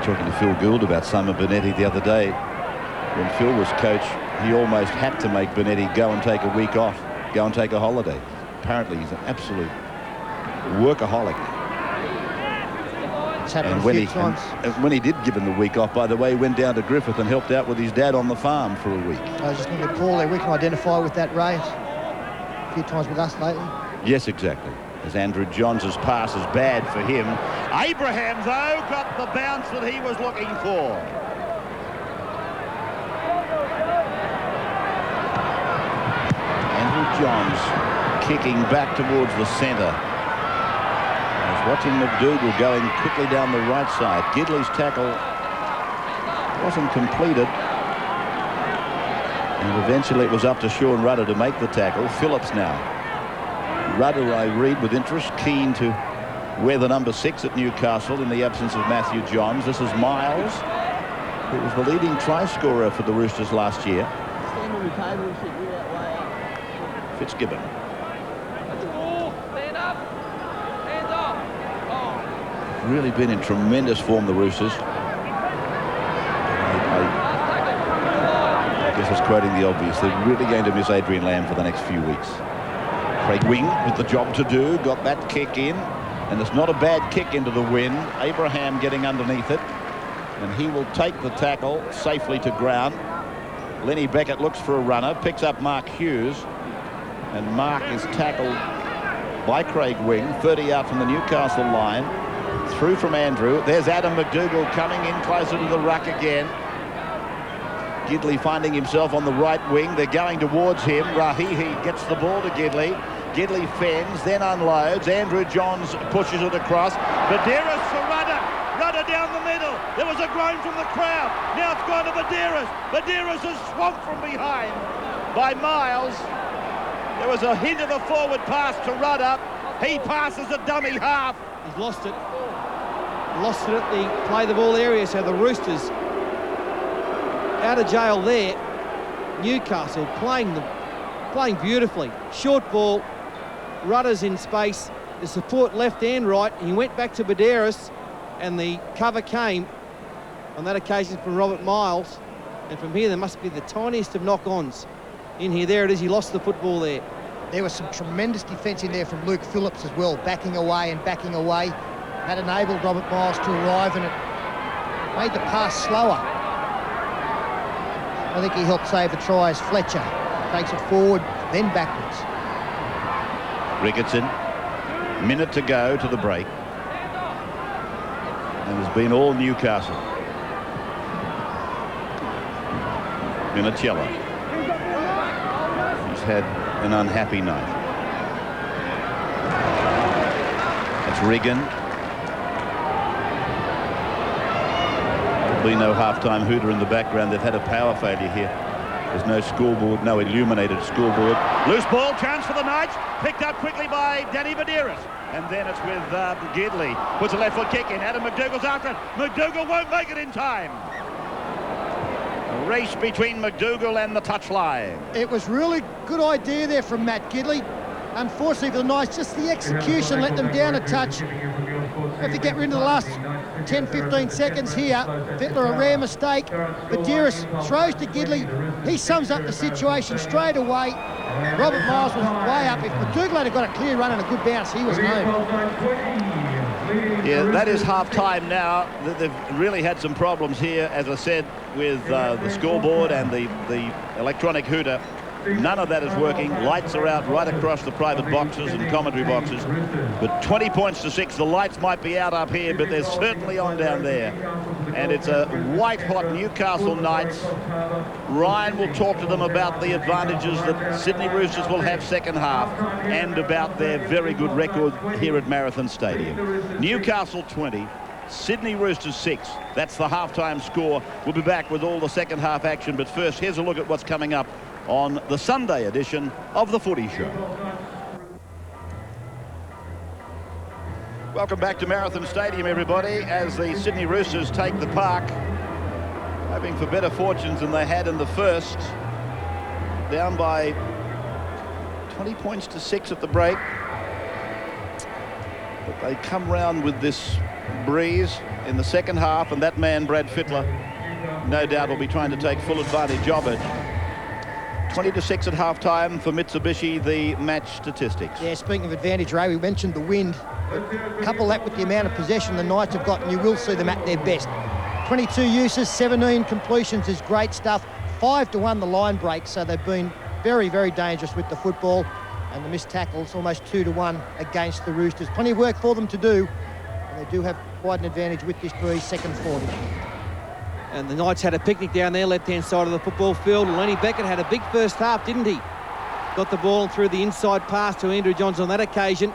Talking to Phil Gould about Simon Bonetti the other day. When Phil was coach, he almost had to make Bonetti go and take a week off, go and take a holiday. Apparently he's an absolute workaholic. It's happened And a when few times. when he did give him the week off, by the way, he went down to Griffith and helped out with his dad on the farm for a week. I was just looking at Paul there. We can identify with that, Ray. A few times with us lately. Yes, exactly. As Andrew Johns' pass is bad for him. Abraham, though, got the bounce that he was looking for. Andrew Johns kicking back towards the centre. I was watching McDougall going quickly down the right side. Gidley's tackle wasn't completed. And eventually it was up to Sean Rudder to make the tackle. Phillips now. Rudder, I read with interest, keen to wear the number 6 at Newcastle in the absence of Matthew Johns. This is Miles, who was the leading try scorer for the Roosters last year. Fitzgibbon. Really been in tremendous form, the Roosters. I guess I was quoting the obvious. They're really going to miss Adrian Lamb for the next few weeks. Craig Wing with the job to do, got that kick in, and it's not a bad kick into the wind. Abraham getting underneath it, and he will take the tackle safely to ground. Lenny Beckett looks for a runner, picks up Mark Hughes, and Mark is tackled by Craig Wing, 30 out from the Newcastle line. Through from Andrew. There's Adam McDougall coming in closer to the ruck again. Gidley finding himself on the right wing. They're going towards him. Rahihi gets the ball to Gidley. Gidley fends, then unloads. Andrew Johns pushes it across. Badeiras for Rudder. Rudder down the middle. There was a groan from the crowd. Now it's gone to Badeiras. Badeiras is swamped from behind by Miles. There was a hint of a forward pass to Rudder. He passes a dummy half. He's lost it. Lost it at the play the ball area, so the Roosters out of jail there. Newcastle playing beautifully. Short ball, Rudder's in space, the support left and right. He went back to Badeiras, and the cover came on that occasion from Robert Miles. And from here, there must be the tiniest of knock-ons in here. There it is. He lost the football there. There was some tremendous defence in there from Luke Phillips as well, backing away and backing away. That enabled Robert Miles to arrive, and it made the pass slower. I think he helped save the try as Fletcher takes it forward, then backwards. Ricketson, minute to go to the break. And it's been all Newcastle. Minicello. He's had an unhappy night. It's Regan. There'll be no half-time hooter in the background. They've had a power failure here. There's no scoreboard, no illuminated scoreboard. Loose ball, chance for the Knights. Picked up quickly by Danny Badeiras. And then it's with Gidley. Puts a left foot kick in. Adam McDougall's after it. McDougall won't make it in time. A race between McDougall and the touchline. It was really good idea there from Matt Gidley. Unfortunately for the Knights, just the execution let them down a touch. If you get into the last 10-15 seconds here, Fittler a rare mistake. Badeiras throws to Gidley. He sums up the situation straight away. Robert Miles was way up. If McDougall had got a clear run and a good bounce, he was known. Yeah, that is half-time now. They've really had some problems here, as I said, with the scoreboard and the electronic hooter. None of that is working. Lights are out right across the private boxes and commentary boxes. But 20 points to 6. The lights might be out up here, but they're certainly on down there. And it's a white-hot Newcastle Knights. Ryan will talk to them about the advantages that Sydney Roosters will have second half and about their very good record here at Marathon Stadium. Newcastle 20. Sydney Roosters 6. That's the halftime score. We'll be back with all the second half action. But first, here's a look at what's coming up on the Sunday edition of The Footy Show. Welcome back to Marathon Stadium, everybody, as the Sydney Roosters take the park, hoping for better fortunes than they had in the first. Down by 20 points to 6 at the break. But they come round with this breeze in the second half, and that man, Brad Fittler, no doubt will be trying to take full advantage of it. 20 to 6 at halftime for Mitsubishi, the match statistics. Yeah, speaking of advantage, Ray, we mentioned the wind. But couple that with the amount of possession the Knights have got, and you will see them at their best. 22 uses, 17 completions is great stuff. 5-1 the line break, so they've been very, very dangerous with the football. And the missed tackles, almost 2-1 against the Roosters. Plenty of work for them to do. And they do have quite an advantage with this breeze, second 40. And the Knights had a picnic down there, left-hand side of the football field. Lenny Beckett had a big first half, didn't he? Got the ball and threw the inside pass to Andrew Johns on that occasion.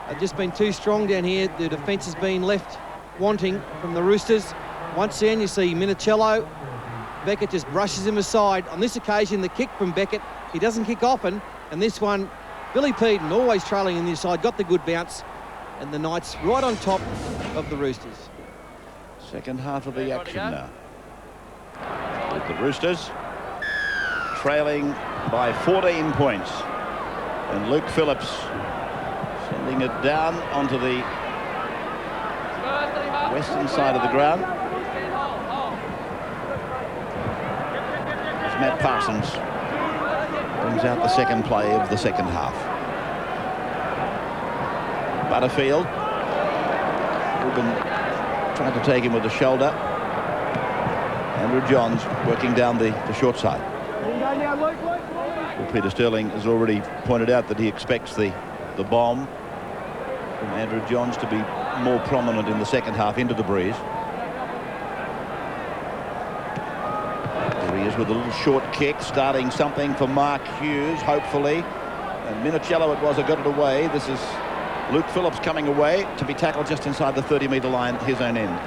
They've just been too strong down here. The defence has been left wanting from the Roosters. Once again, you see Minicello. Beckett just brushes him aside. On this occasion, the kick from Beckett. He doesn't kick often. And this one, Billy Peden, always trailing on the inside, got the good bounce. And the Knights right on top of the Roosters. Second half of the action now. With the Roosters trailing by 14 points. And Luke Phillips sending it down onto the western side of the ground. As Matt Parsons brings out the second play of the second half. Butterfield. Ruben tried to take him with the shoulder. Andrew Johns working down the short side. Well, Peter Sterling has already pointed out that he expects the bomb from Andrew Johns to be more prominent in the second half into the breeze. There he is with a little short kick, starting something for Mark Hughes, hopefully. And Minicello it was who got it away. This is Luke Phillips coming away to be tackled just inside the 30-metre line, his own end.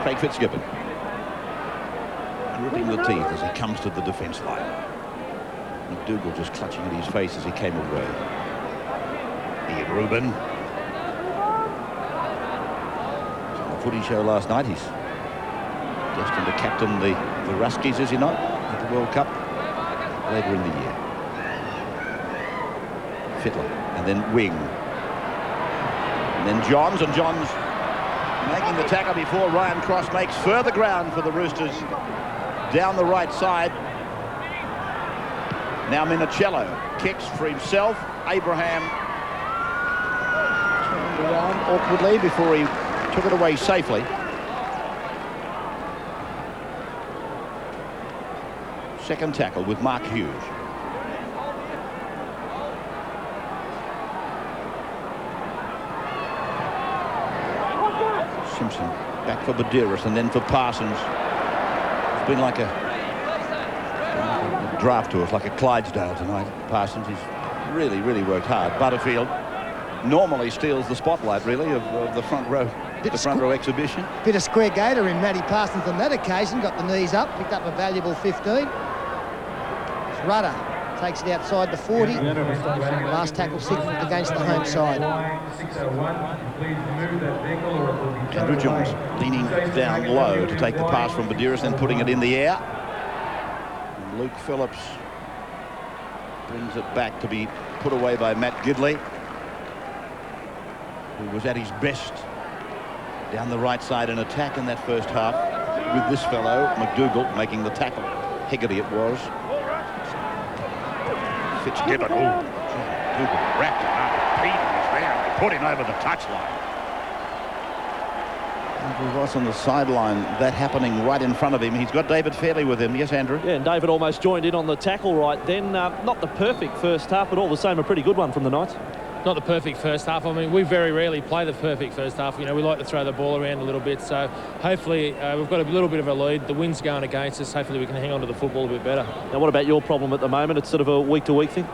Craig Fitzgibbon gripping the teeth as he comes to the defence line. McDougall just clutching at his face as he came away. Ian Rubin. On the footy show last night, he's destined to captain the Ruskies, is he not, at the World Cup later in the year. Fittler, and then Wing. And then Johns, and Johns making the tackle before Ryan Cross makes further ground for the Roosters down the right side. Now Minicello kicks for himself. Abraham turned around awkwardly before he took it away safely. Second tackle with Mark Hughes. Simpson back for Badiris and then for Parsons. It's been like a draft to us, like a Clydesdale tonight. Parsons, he's really worked hard. Butterfield normally steals the spotlight, really, of the front row. The front row exhibition. Bit of square gator in Matty Parsons on that occasion. Got the knees up, picked up a valuable 15. Rudder takes it outside the 40. Last tackle signalled against the home side. Andrew Johns leaning down low to take the pass from Badiris, then putting it in the air. And Luke Phillips brings it back to be put away by Matt Gidley, who was at his best down the right side in attack in that first half with this fellow, McDougall, making the tackle. Hegarty it was. Fitzgibbon, McDougall wrapped him up. Peden was there. They put him over the touchline. Andrew Ross on the sideline, that happening right in front of him. He's got David Fairley with him. Yes, Andrew? Yeah, and David almost joined in on the tackle right then. Not the perfect first half, but all the same a pretty good one from the Knights. Not the perfect first half. I mean, we very rarely play the perfect first half. You know, we like to throw the ball around a little bit. So hopefully we've got a little bit of a lead. The wind's going against us. Hopefully we can hang on to the football a bit better. Now, what about your problem at the moment? It's sort of a week-to-week thing?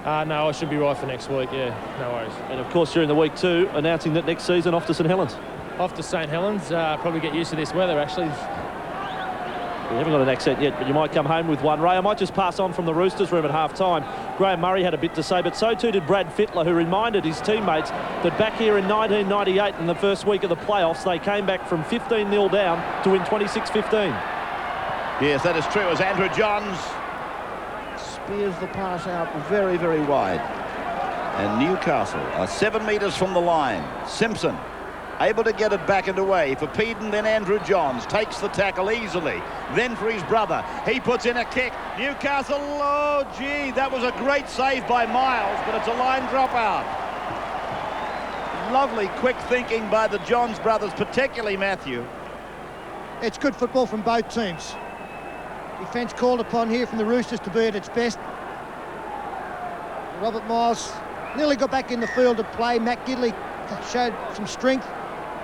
No, I should be right for next week. Yeah, no worries. And, of course, during the week too, announcing that next season off to St Helens. Off to St Helens. Probably get used to this weather, actually. We haven't got an accent yet, but you might come home with one. Ray, I might just pass on from the Roosters room at half-time. Graham Murray had a bit to say, but so too did Brad Fittler, who reminded his teammates that back here in 1998, in the first week of the playoffs, they came back from 15-0 down to win 26-15. Yes, that is true, as Andrew Johns spears the pass out very wide. And Newcastle are 7 metres from the line. Simpson able to get it back and away for Peden, then Andrew Johns takes the tackle easily, then for his brother, he puts in a kick. Newcastle, oh gee, that was a great save by Miles, but it's a line dropout. Lovely quick thinking by the Johns brothers, particularly Matthew. It's good football from both teams. Defence called upon here from the Roosters to be at its best. Robert Miles nearly got back in the field of play. Matt Gidley showed some strength.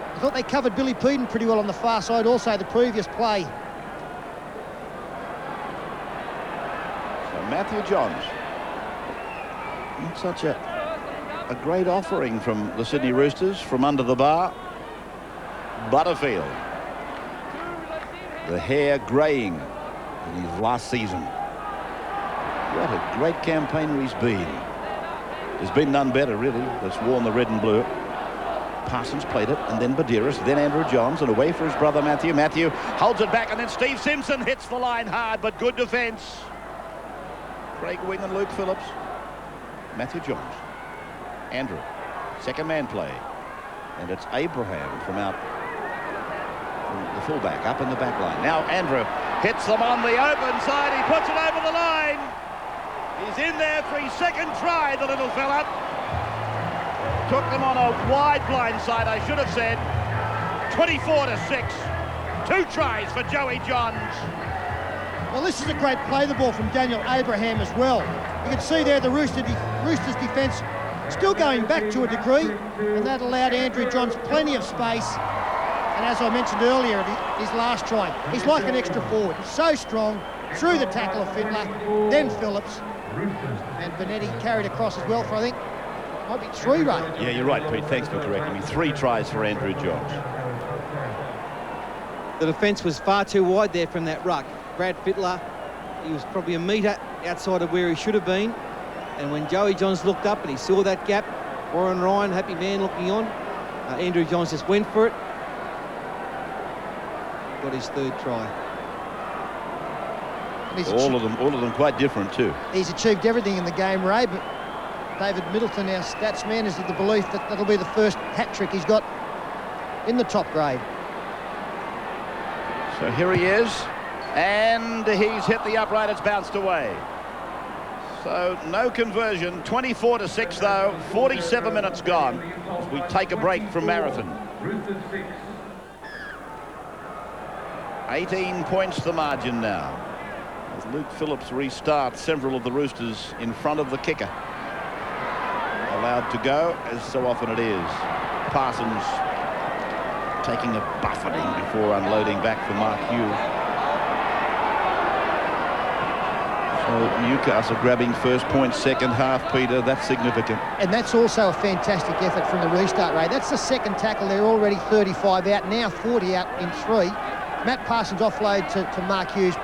I thought they covered Billy Peden pretty well on the far side also the previous play. So Matthew Johns, not such a great offering from the Sydney Roosters from under the bar. Butterfield, the hair greying in his last season. What a great campaigner he's been. There's been none better, really, that's worn the red and blue. Parsons played it, and then Badiris, then Andrew Johns, and away for his brother Matthew. Matthew holds it back, and then Steve Simpson hits the line hard, but good defence. Craig Wing and Luke Phillips. Matthew Johns. Andrew. Second man play. And it's Abraham from out from the fullback, up in the back line. Now Andrew hits them on the open side. He puts it over the line. He's in there for his second try, the little fella. Took them on a wide blind side, I should have said. 24-6. 2 tries for Joey Johns. Well, this is a great play the ball from Daniel Abraham as well. You can see there the Roosters defence still going back to a degree, and that allowed Andrew Johns plenty of space. And as I mentioned earlier, his last try, he's like an extra forward. So strong, through the tackle of Fittler, then Phillips, and Benetti carried across as well for, I think, might be 3, Ray. Yeah, you're right, Pete. Thanks for correcting me. 3 tries for Andrew Johns. The defence was far too wide there from that ruck. Brad Fittler, he was probably a metre outside of where he should have been. And when Joey Johns looked up and he saw that gap, Warren Ryan, happy man looking on, Andrew Johns just went for it. Got his 3rd try. All of them quite different too. He's achieved everything in the game, Ray, but David Middleton, our stats man, is of the belief that that'll be the first hat-trick he's got in the top grade. So here he is, and he's hit the upright. It's bounced away. So no conversion. 24-6 though. 47 minutes gone. As we take a break from Marathon. 18 points the margin now. As Luke Phillips restarts, several of the Roosters in front of the kicker. Allowed to go, as so often it is. Parsons taking a buffeting before unloading back for Mark Hughes. So Newcastle grabbing first point, second half, Peter. That's significant. And that's also a fantastic effort from the restart, Ray. That's the second tackle. They're already 35 out, now 40 out in 3. Matt Parsons offload to Mark Hughes.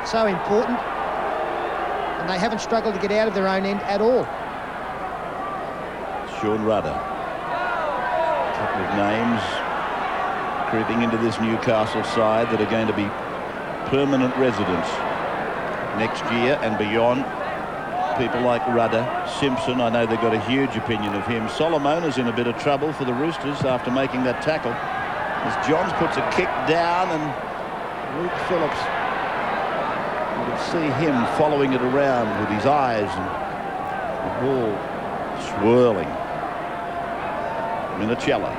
So important. And they haven't struggled to get out of their own end at all. Sean Rudder. A couple of names creeping into this Newcastle side that are going to be permanent residents next year and beyond. People like Rudder, Simpson, I know they've got a huge opinion of him. Solomona's in a bit of trouble for the Roosters after making that tackle. As Johns puts a kick down, and Luke Phillips, you can see him following it around with his eyes and the ball swirling. Minicello.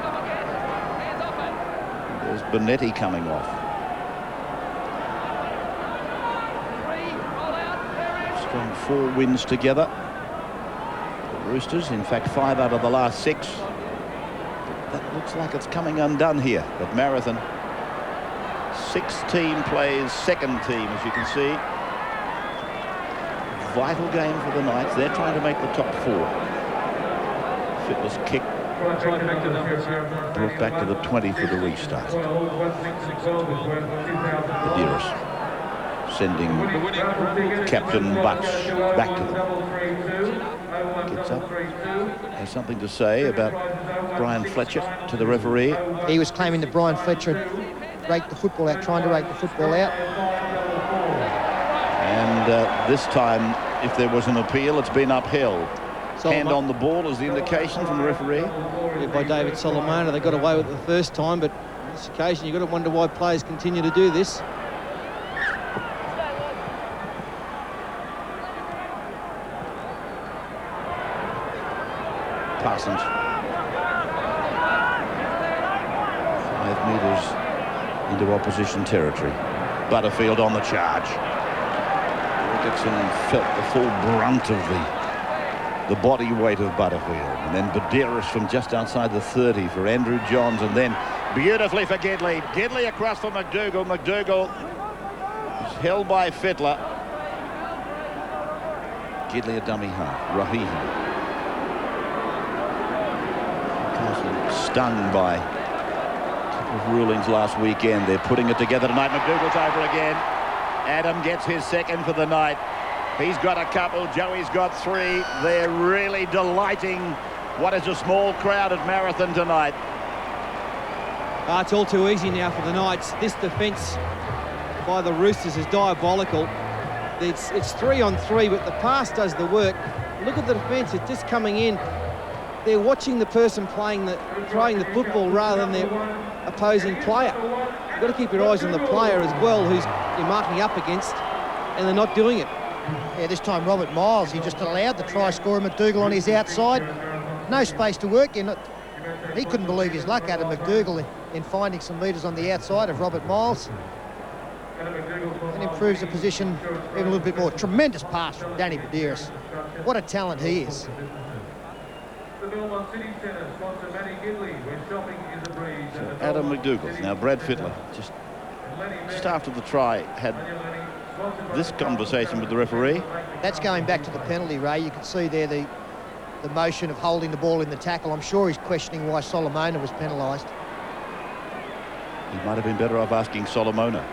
There's Benetti coming off. Strong 4 wins together. The Roosters, in fact, 5 out of the last 6. That looks like it's coming undone here at Marathon. 16 plays, second team, as you can see. Vital game for the Knights. They're trying to make the top 4. Fitness kick brought back to the 20 for the restart. Badiris sending Captain Butch back to them. Gets up, has something to say about Brian Fletcher to the referee. He was claiming that Brian Fletcher raked the football out, trying to rake the football out. And this time, if there was an appeal, it's been upheld. Solomon. Hand on the ball is the indication from the referee. Yeah, by David Solomona. They got away with it the first time, but on this occasion you've got to wonder why players continue to do this. Parsons. 5 metres into opposition territory. Butterfield on the charge. Ricketson felt the full brunt of the body weight of Butterfield. And then Badiris from just outside the 30 for Andrew Johns. And then beautifully for Gidley. Gidley across for McDougall. McDougall is held by Fittler. Gidley a dummy half. Rahihi. Stung by a couple of rulings last weekend. They're putting it together tonight. McDougall's over again. Adam gets his second for the night. He's got a couple. Joey's got 3. They're really delighting what is a small crowd at Marathon tonight. It's all too easy now for the Knights. This defence by the Roosters is diabolical. It's 3 on 3, but the pass does the work. Look at the defence. It's just coming in. They're watching the person throwing the football rather than their opposing player. You've got to keep your eyes on the player as well, who's you're marking up against, and they're not doing it. Yeah, this time Robert Miles, he just allowed the try scorer McDougall on his outside. No space to work in. He couldn't believe his luck, Adam McDougall, in finding some metres on the outside of Robert Miles. And improves the position even a little bit more. Tremendous pass from Danny Medeiros. What a talent he is. So Adam McDougall, now Brad Fittler, just after the try, had this conversation with the referee. That's going back to the penalty, Ray. You can see there the motion of holding the ball in the tackle. I'm sure he's questioning why Solomona was penalised. He might have been better off asking Solomona.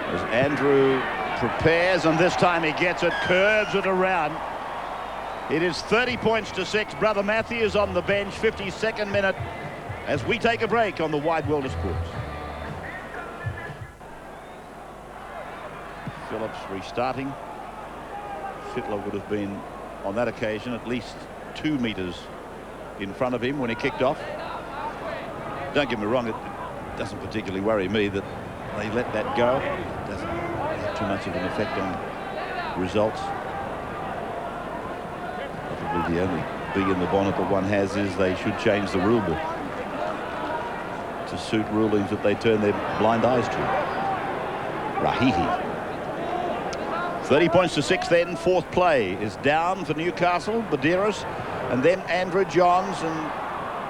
As Andrew prepares, and this time he gets it, curves it around. It is 30 points to 6. Brother Matthews on the bench, 52nd minute, as we take a break on the wide world of sports. Phillips restarting. Fittler would have been, on that occasion, at least 2 metres in front of him when he kicked off. Don't get me wrong, it doesn't particularly worry me that they let that go. It doesn't have too much of an effect on results. Probably the only bee in the bonnet that one has is they should change the rule book to suit rulings that they turn their blind eyes to. Rahihi. 30 points to 6 then. Fourth play is down for Newcastle. Medeiros and then Andrew Johns, and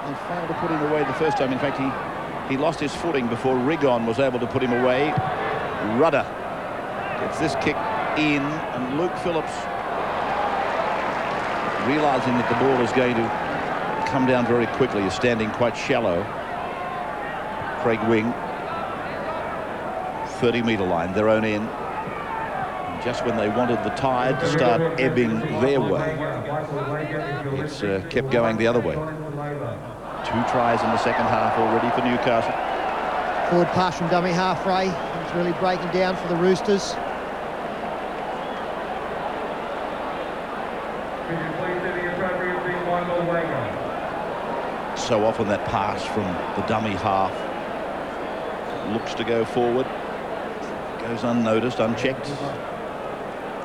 they failed to put him away the first time. In fact, he lost his footing before Rigon was able to put him away. Rudder gets this kick in, and Luke Phillips, realising that the ball is going to come down very quickly, is standing quite shallow. Craig Wing, 30-metre line, their own end. And just when they wanted the tide to start ebbing their way, it's kept going the other way. 2 tries in the second half already for Newcastle. Forward pass from dummy half, Ray. It's really breaking down for the Roosters. So often that pass from the dummy half looks to go forward, goes unnoticed, unchecked.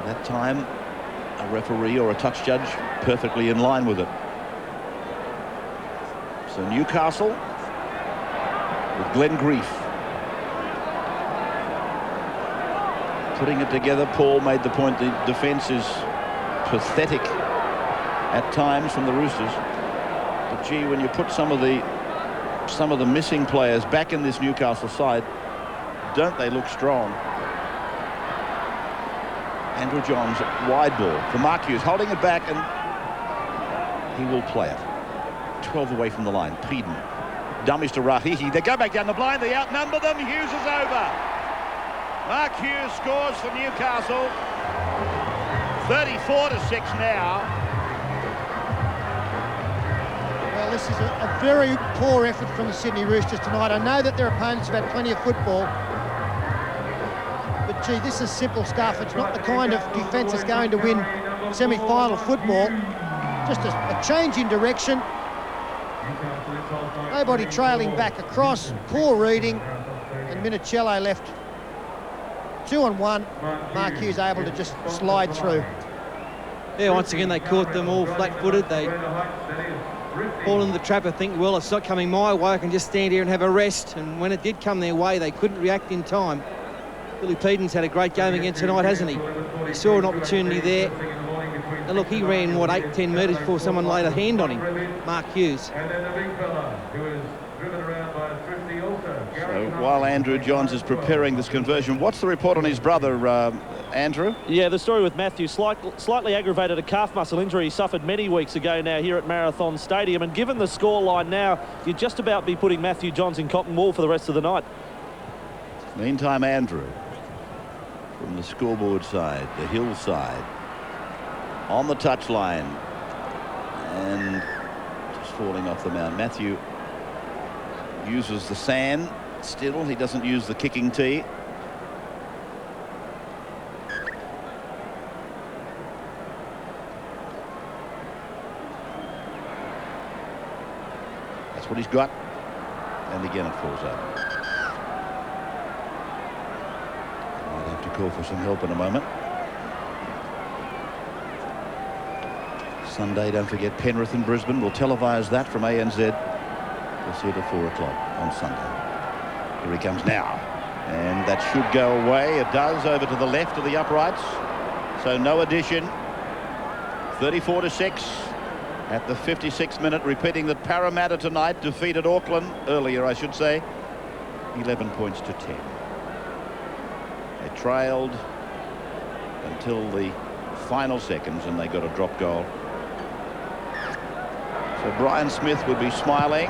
That time a referee or a touch judge perfectly in line with it. So Newcastle with Glenn Grief putting it together. Paul made the point the defence is pathetic at times from the Roosters. But gee, when you put some of the missing players back in this Newcastle side, don't they look strong? Andrew Johns, wide ball for Mark Hughes, holding it back, and he will play it. 12 away from the line. Peden dummies to Rahihi. They go back down the blind. They outnumber them. Hughes is over. Mark Hughes scores for Newcastle. 34-6 now. Well, this is a very poor effort from the Sydney Roosters tonight. I know that their opponents have had plenty of football, but gee, this is simple stuff. It's not the kind of defence that's going to win semi-final football. Just a change in direction. Nobody trailing back across. Poor reading, and Minicello left 2 on 1. Mark Hughes able to just slide through. Yeah, once again they caught them all flat-footed. They fall in the trap and think, well, it's not coming my way, I can just stand here and have a rest. And when it did come their way, they couldn't react in time. Billy Peden's had a great game again tonight, hasn't he? He saw an opportunity there. And look, he ran, what, 8-10 metres before someone laid a hand on him, Mark Hughes. So while Andrew Johns is preparing this conversion, what's the report on his brother, Andrew? Yeah, the story with Matthew, slightly aggravated a calf muscle injury he suffered many weeks ago now here at Marathon Stadium. And given the scoreline now, you'd just about be putting Matthew Johns in cotton wool for the rest of the night. Meantime, Andrew, from the scoreboard side, the hill side, on the touchline, and just falling off the mound. Matthew uses the sand still. He doesn't use the kicking tee. That's what he's got. And again it falls out. I'll have to call for some help in a moment. Sunday, don't forget, Penrith and Brisbane. We'll televise that from ANZ. We'll see it at 4 o'clock on Sunday. Here he comes now. And that should go away. It does, over to the left of the uprights. So no addition. 34-6 at the 56th minute, repeating that Parramatta tonight defeated Auckland, earlier I should say, 11 points to 10. They trailed until the final seconds and they got a drop goal. So Brian Smith would be smiling,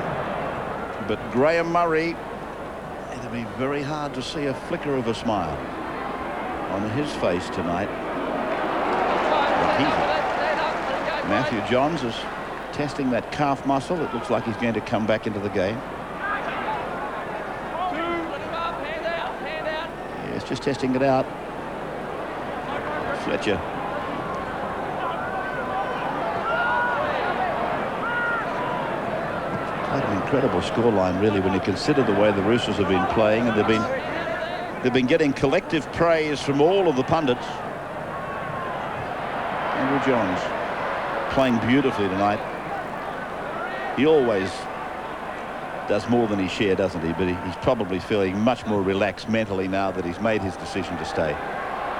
but Graham Murray, it'll be very hard to see a flicker of a smile on his face tonight. Matthew Johns is testing that calf muscle. It looks like he's going to come back into the game. Yes, just testing it out. Fletcher. Quite an incredible scoreline, really, when you consider the way the Roosters have been playing, and they've been getting collective praise from all of the pundits. Andrew Johns playing beautifully tonight. He always does more than his share, doesn't he? But he's probably feeling much more relaxed mentally now that he's made his decision to stay.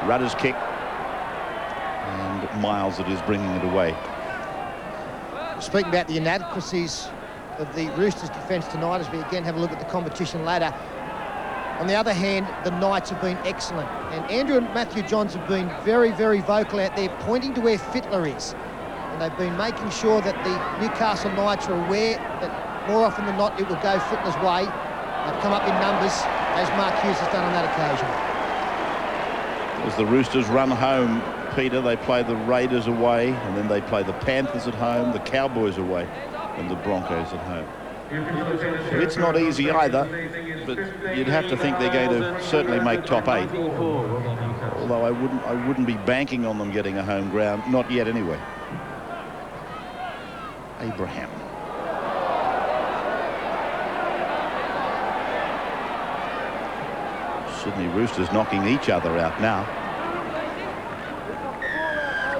Rudder's kick, and Miles it is bringing it away. Speaking about the inadequacies of the Roosters' defence tonight, as we again have a look at the competition ladder. On the other hand, the Knights have been excellent, and Andrew and Matthew Johns have been very, very vocal out there, pointing to where Fittler is. And they've been making sure that the Newcastle Knights are aware that more often than not it will go Fittler's way. They've come up in numbers, as Mark Hughes has done on that occasion. As the Roosters run home, Peter, they play the Raiders away, and then they play the Panthers at home, the Cowboys away, and the Broncos at home. So it's not easy either, but you'd have to think they're going to certainly make top 8. Although I wouldn't be banking on them getting a home ground, not yet anyway. Abraham. Sydney Roosters knocking each other out now.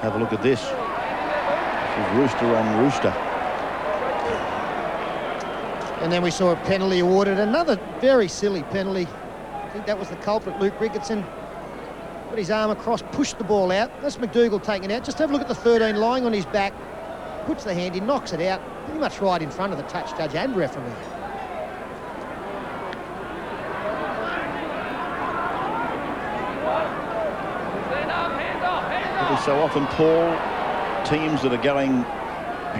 Have a look at this. This is Rooster on Rooster. And then we saw a penalty awarded, another very silly penalty. I think that was the culprit, Luke Ricketson. Put his arm across, pushed the ball out. That's McDougall taking it out. Just have a look at the 13 lying on his back. Puts the hand in, knocks it out, pretty much right in front of the touch judge and referee. Every so often, Paul, teams that are going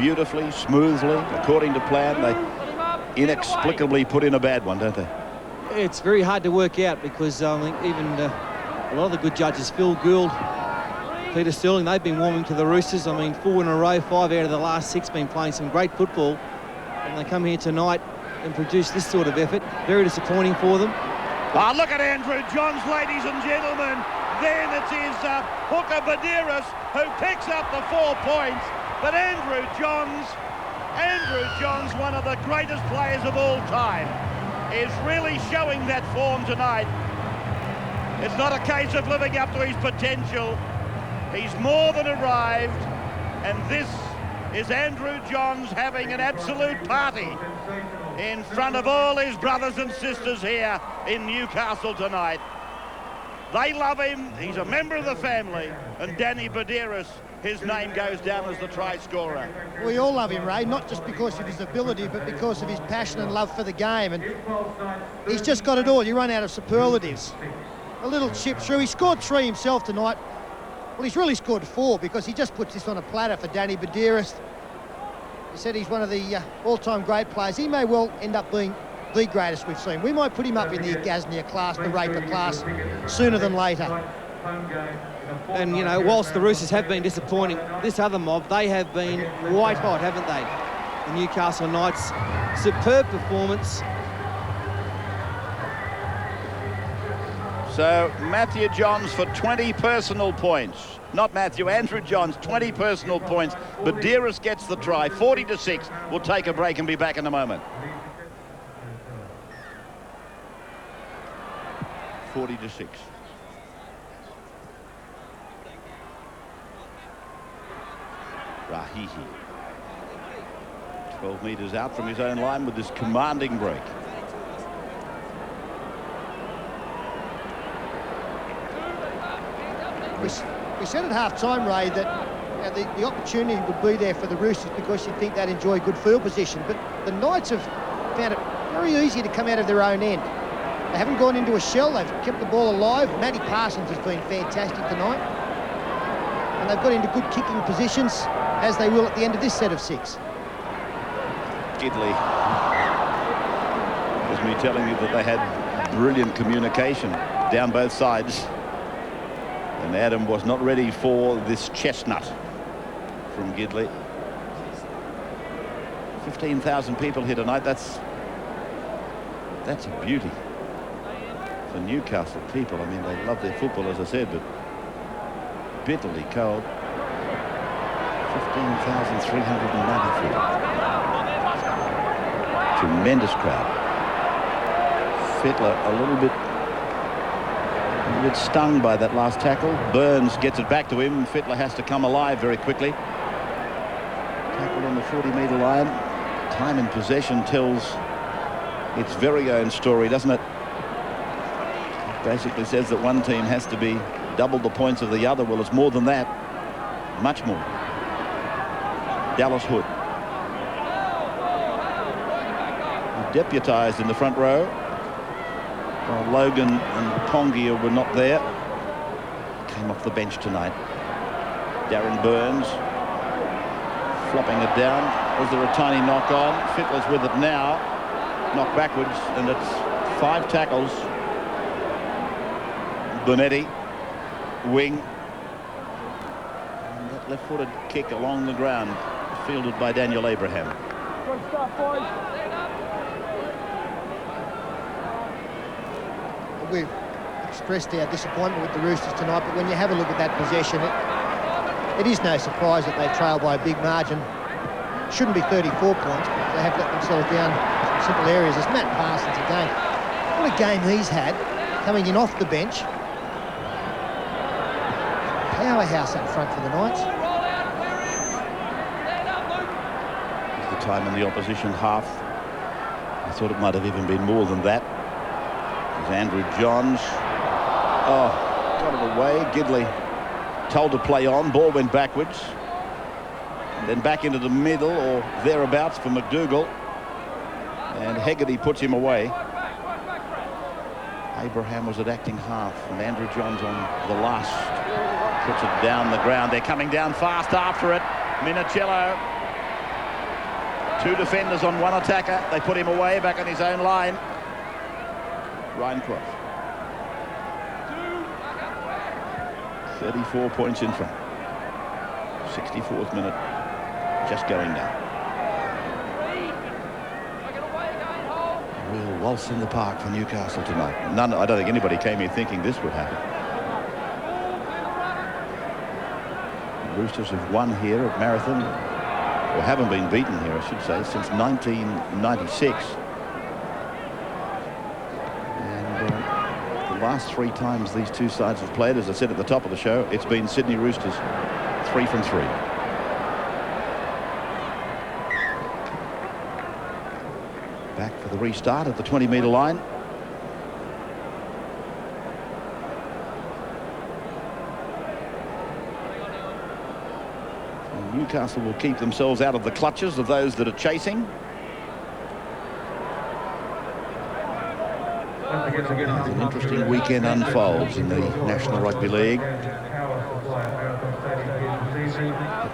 beautifully, smoothly, according to plan, they inexplicably put in a bad one, don't they? It's very hard to work out because I think even a lot of the good judges, Phil Gould, Peter Sterling, they've been warming to the Roosters. I mean, 4 in a row, 5 out of the last 6 been playing some great football. And they come here tonight and produce this sort of effort. Very disappointing for them. Ah, look at Andrew Johns, ladies and gentlemen. Then it is Hooker Badiris who picks up the 4 points. But Andrew Johns, one of the greatest players of all time, is really showing that form tonight. It's not a case of living up to his potential. He's more than arrived, and this is Andrew Johns having an absolute party in front of all his brothers and sisters here in Newcastle tonight. They love him, he's a member of the family, and Danny Badiris, his name goes down as the try scorer. We all love him, Ray, not just because of his ability, but because of his passion and love for the game. And he's just got it all. You run out of superlatives. A little chip through. He scored 3 himself tonight. Well, he's really scored 4 because he just puts this on a platter for Danny Badiris. He said he's one of the all-time great players. He may well end up being the greatest we've seen. We might put him up in the Gaznia class, the Raper class, sooner than later. And, you know, whilst the Roosters have been disappointing, this other mob, they have been white hot, haven't they? The Newcastle Knights, superb performance. So Matthew Johns for 20 personal points. Not Matthew, Andrew Johns, 20 personal points. Badiris gets the try, 40-6. We'll take a break and be back in a moment. 40-6. Rahihi. 12 metres out from his own line with this commanding break. We said at half-time, Ray, that the opportunity would be there for the Roosters because you'd think they'd enjoy good field position. But the Knights have found it very easy to come out of their own end. They haven't gone into a shell. They've kept the ball alive. Matty Parsons has been fantastic tonight. And they've got into good kicking positions, as they will at the end of this set of 6. Gidley was me telling you that they had brilliant communication down both sides. And Adam was not ready for this chestnut from Gidley. 15,000 people here tonight. That's a beauty for Newcastle people. I mean, they love their football, as I said, but bitterly cold. 15,394. Tremendous crowd. Fittler a little bit stung by that last tackle. Burns gets it back to him. Fittler has to come alive very quickly. Tackle on the 40-metre line. Time in possession tells its very own story, doesn't it? It basically says that one team has to be double the points of the other. Well, it's more than that. Much more. Dallas Hood. Deputised in the front row. While Logan and Pongia were not there. Came off the bench tonight. Darren Burns flopping it down. Was there a tiny knock on? Fittler's with it now. Knocked backwards, and it's 5 tackles. Bonetti, wing. And that left-footed kick along the ground, fielded by Daniel Abraham. We've expressed our disappointment with the Roosters tonight, but when you have a look at that possession, it is no surprise that they trail by a big margin. Shouldn't be 34 points, but they have let themselves down in simple areas. As Matt Parsons again, what a game he's had, coming in off the bench. Powerhouse up front for the Knights. The time in the opposition half, I thought it might have even been more than that. Andrew Johns, got it away. Gidley told to play on. Ball went backwards, and then back into the middle or thereabouts for McDougall, and Hegarty puts him away. Abraham was at acting half, and Andrew Johns on the last puts it down the ground. They're coming down fast after it. Minicello, 2 defenders on 1 attacker. They put him away back on his own line. Ryan Cross. 34 points in front. 64th minute, just going down. A real waltz in the park for Newcastle tonight. I don't think anybody came here thinking this would happen. The Roosters have won here at Marathon, or haven't been beaten here, I should say, since 1996. Last 3 times these two sides have played, as I said at the top of the show, it's been Sydney Roosters 3 from 3. Back for the restart at the 20-metre line. And Newcastle will keep themselves out of the clutches of those that are chasing. An interesting weekend unfolds in the National Rugby League. The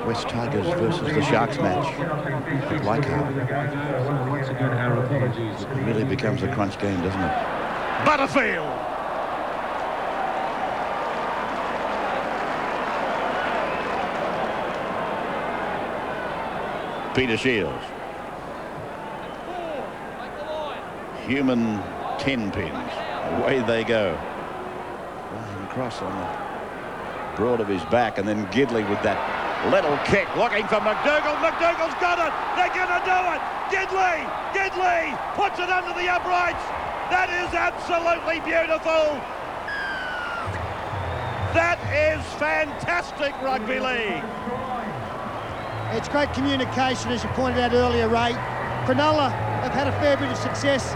West Tigers versus the Sharks match at Leichhardt. It really becomes a crunch game, doesn't it? Butterfield! Peter Shields. Human 10 pins. Away they go. Ryan Cross on the broad of his back, and then Gidley with that little kick, looking for McDougall. McDougall's got it. They're going to do it. Gidley puts it under the uprights. That is absolutely beautiful. That is fantastic rugby league. It's great communication, as you pointed out earlier, Ray. Cronulla have had a fair bit of success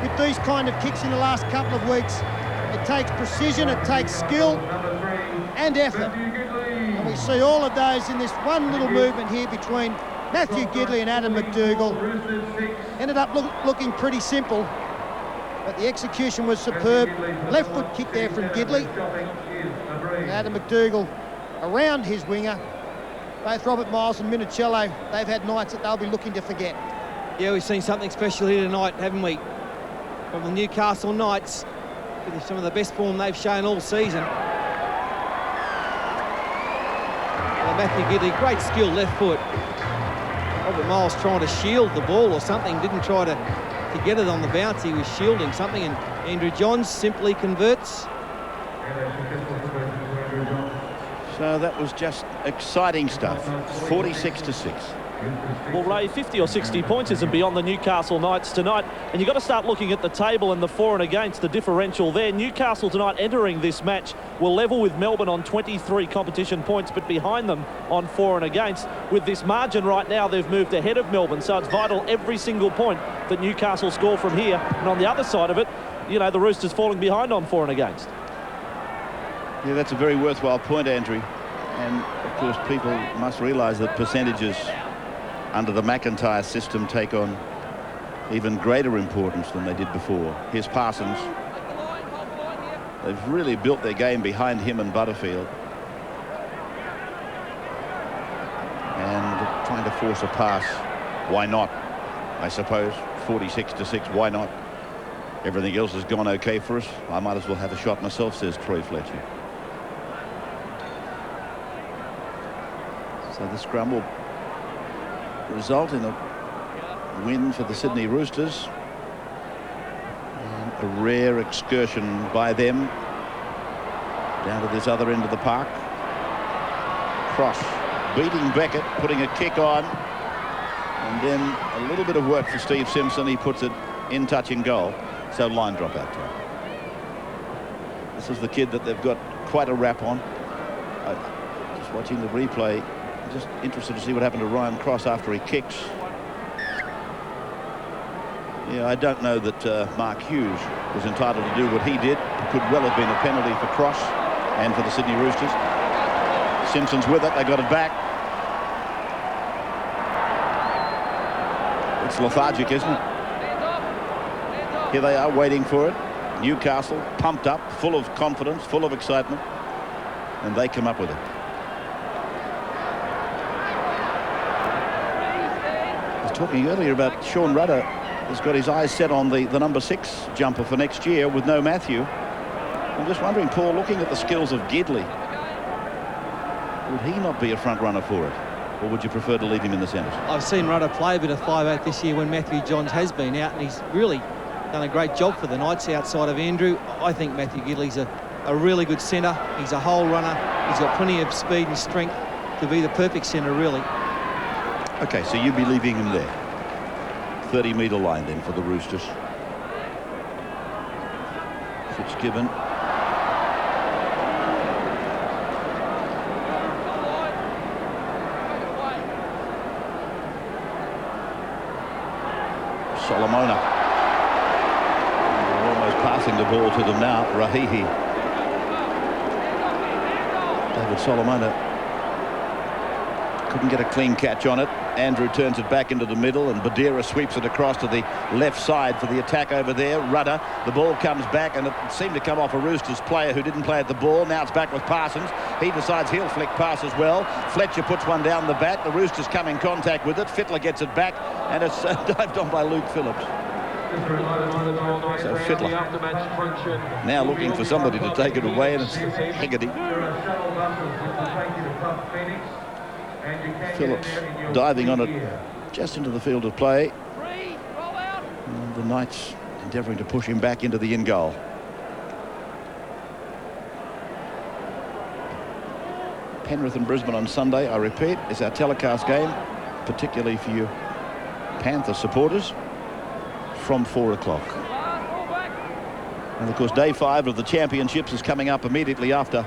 with these kind of kicks in the last couple of weeks. It takes precision, it takes skill and effort. And we see all of those in this one little movement here between Matthew Gidley and Adam McDougall. Ended up looking pretty simple, but the execution was superb. Left foot kick there from Gidley. And Adam McDougall around his winger. Both Robert Miles and Minicello, they've had nights that they'll be looking to forget. Yeah, we've seen something special here tonight, haven't we? From the Newcastle Knights, with some of the best form they've shown all season. Well, Matthew Gidley, great skill, left foot. Robert Miles trying to shield the ball or something, didn't try to get it on the bounce, he was shielding something, and Andrew Johns simply converts. So that was just exciting stuff. 46-6. Well, Ray, 50 or 60 points isn't beyond the Newcastle Knights tonight, and you've got to start looking at the table and the for and against, the differential there. Newcastle tonight entering this match will level with Melbourne on 23 competition points, but behind them on for and against. With this margin right now, they've moved ahead of Melbourne, so it's vital every single point that Newcastle score from here. And on the other side of it, you know, the Roosters falling behind on for and against. Yeah, that's a very worthwhile point, Andrew. And, of course, people must realise that percentages under the McIntyre system take on even greater importance than they did before. Here's Parsons. They've really built their game behind him and Butterfield. And trying to force a pass. Why not? I suppose. 46-6, why not? Everything else has gone okay for us. I might as well have a shot myself, says Troy Fletcher. So the scrum will result in a win for the Sydney Roosters. And a rare excursion by them down to this other end of the park. Cross beating Beckett, putting a kick on, and then a little bit of work for Steve Simpson. He puts it in touch and goal. So line drop out time. This is the kid that they've got quite a rap on. Just watching the replay, just interested to see what happened to Ryan Cross after he kicks. Yeah, I don't know that Mark Hughes was entitled to do what he did. It could well have been a penalty for Cross and for the Sydney Roosters. Simpson's with it, they got it back. It's lethargic, isn't it? Here they are waiting for it. Newcastle pumped up, full of confidence, full of excitement, and they come up with it. I was talking earlier about Sean Rudder has got his eyes set on the number 6 jumper for next year with no Matthew. I'm just wondering, Paul, looking at the skills of Gidley, would he not be a front runner for it? Or would you prefer to leave him in the centres? I've seen Rudder play a bit of 5'8" this year when Matthew Johns has been out, and he's really done a great job for the Knights outside of Andrew. I think Matthew Gidley's a really good centre. He's a hole runner. He's got plenty of speed and strength to be the perfect centre, really. OK, so you'd be leaving him there. 30-metre line then for the Roosters. Fitzgibbon. Solomona. They're almost passing the ball to them now. Rahihi. David Solomona couldn't get a clean catch on it. Andrew turns it back into the middle, and Badera sweeps it across to the left side for the attack over there. Rudder, the ball comes back, and it seemed to come off a Roosters player who didn't play at the ball. Now it's back with Parsons. He decides he'll flick pass as well. Fletcher puts one down the bat. The Roosters come in contact with it. Fittler gets it back, and it's dived on by Luke Phillips. So Fittler now looking for somebody to take it away, and it's Hegarty. Phillips diving on it just into the field of play. And the Knights endeavouring to push him back into the in goal. Penrith and Brisbane on Sunday, I repeat, is our telecast game, particularly for you Panther supporters, from 4 o'clock. And of course day 5 of the championships is coming up immediately after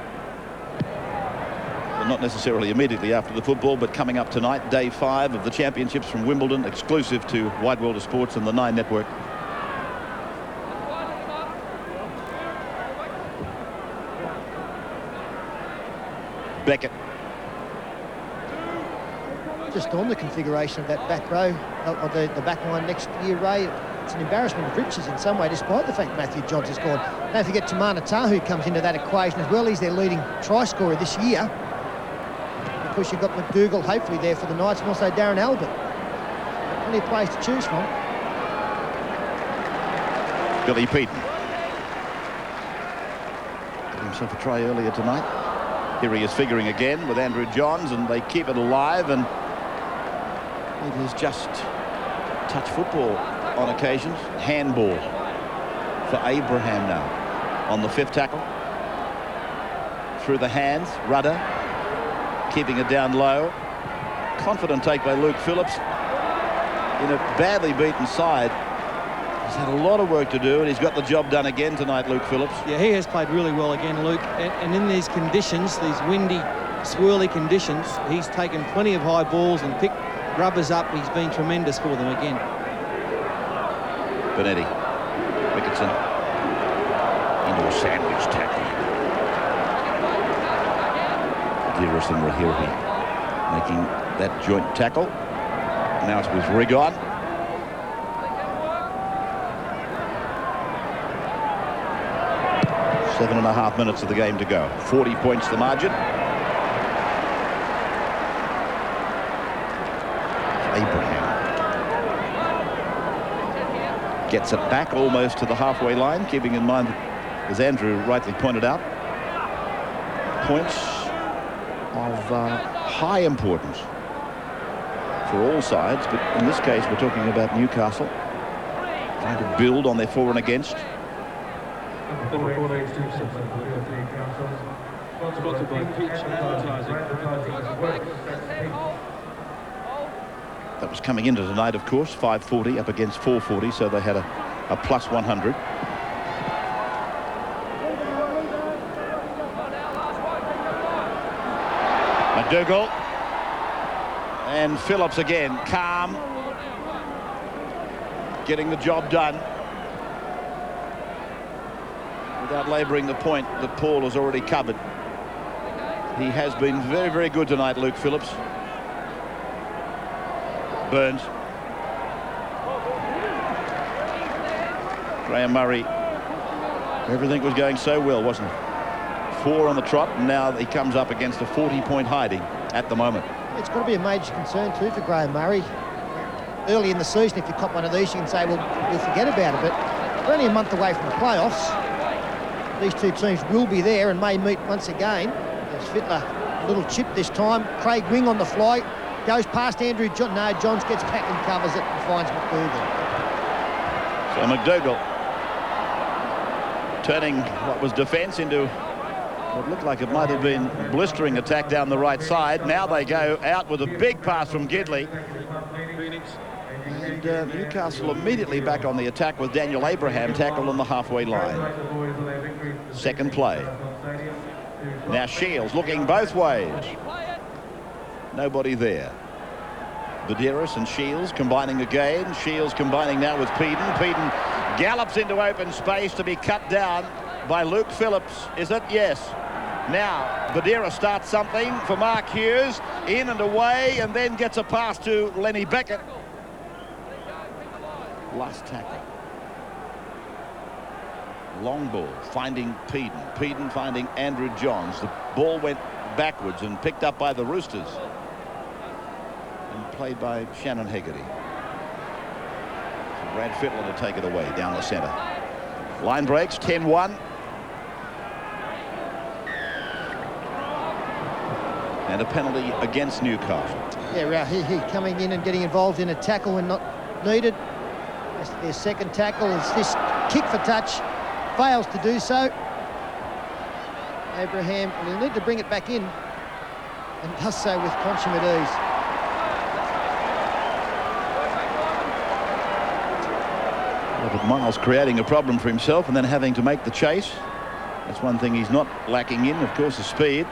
the not necessarily immediately after the football, but coming up tonight, day 5 of the championships from Wimbledon, exclusive to Wide World of Sports and the 9 Network. Beckett. Just on the configuration of that back row, of the back line next year, Ray, it's an embarrassment of riches in some way, despite the fact Matthew Johns has gone. Don't forget Tamana Tahu comes into that equation as well. He's their leading try scorer this year. Of course, you've got McDougall hopefully there for the Knights, and also Darren Albert. Plenty of players to choose from. Billy Peden got himself a try earlier tonight. Here he is figuring again with Andrew Johns, and they keep it alive, and it is just touch football on occasions. Handball for Abraham now on the 5th tackle. Through the hands, Rudder keeping it down low. Confident take by Luke Phillips in a badly beaten side. He's had a lot of work to do, and he's got the job done again tonight, Luke Phillips. Yeah, he has played really well again, Luke. And in these conditions, these windy, swirly conditions, he's taken plenty of high balls and picked rubbers up. He's been tremendous for them again. Benetti, Ricketson into a sandwich tackle. Dearest and Rahiri making that joint tackle. Now it's with Rigon. Seven and a half minutes of the game to go. 40 points the margin. Abraham gets it back almost to the halfway line, keeping in mind, as Andrew rightly pointed out, points of high importance for all sides, but in this case we're talking about Newcastle trying to build on their for and against. That was coming into tonight, of course, 540 up against 440, so they had a plus 100. McDougall and Phillips again, calm, getting the job done without labouring the point that Paul has already covered. He has been very, very good tonight, Luke Phillips. Burns. Graham Murray. Everything was going so well, wasn't it? 4 on the trot, and now he comes up against a 40-point hiding at the moment. It's got to be a major concern too for Graham Murray. Early in the season, if you cop one of these, you can say, well, we'll forget about it, but we're only a month away from the playoffs. These two teams will be there and may meet once again. There's Fittler, a little chip this time. Craig Wing on the fly. Goes past Andrew John. No, Johns gets back and covers it and finds McDougall. So McDougall turning what was defence into what looked like it might have been blistering attack down the right side. Now they go out with a big pass from Gidley. And Newcastle immediately back on the attack with Daniel Abraham tackled on the halfway line. Second play. Now Shields looking both ways. Nobody there. Badeiros and Shields combining again. Shields combining now with Peden. Peden gallops into open space to be cut down by Luke Phillips. Is it? Yes. Now Badeiros starts something for Mark Hughes. In and away, and then gets a pass to Lenny Beckett. Last tackle. Long ball finding Peden. Peden finding Andrew Johns. The ball went backwards and picked up by the Roosters. And played by Shannon Hegarty. So Brad Fittler to take it away down the centre. Line breaks, 10-1. And a penalty against Newcastle. Yeah, he coming in and getting involved in a tackle when not needed. That's their second tackle. It's this kick for touch. Fails to do so. Abraham will need to bring it back in and does so with consummate ease. But Miles creating a problem for himself and then having to make the chase. That's one thing he's not lacking in, of course, is speed.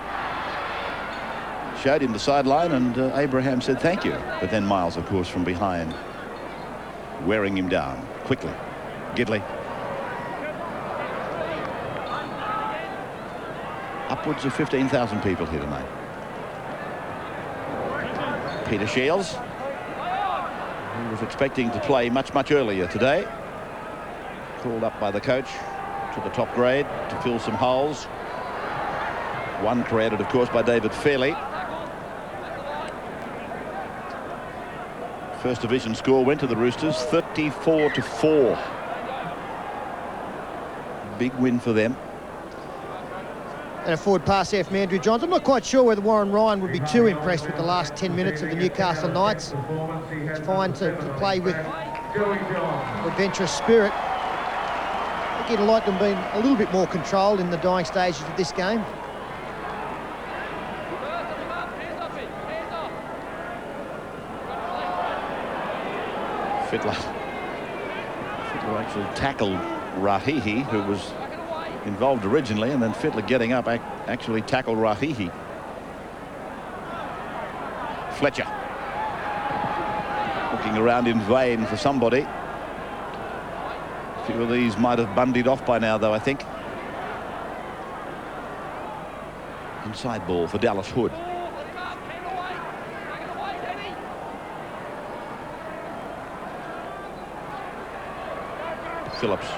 showed him the sideline, and Abraham said thank you. But then Miles, of course, from behind, wearing him down quickly. Gidley. Upwards of 15,000 people here tonight. Peter Shields, who was expecting to play much earlier today, called up by the coach to the top grade to fill some holes. One created, of course, by David Fairley. First division score went to the Roosters, 34-4. Big win for them. And a forward pass there from Andrew Johns. I'm not quite sure whether Warren Ryan would be too impressed with the last 10 minutes of the Newcastle Knights. It's fine to play with adventurous spirit. I think he'd like them being a little bit more controlled in the dying stages of this game. Fittler actually tackled Rahihi, who was involved originally, and then Fittler getting up actually tackled Rahihi. Fletcher looking around in vain for somebody. A few of these might have bundied off by now, though, I think. Inside ball for Dallas Hood. Phillips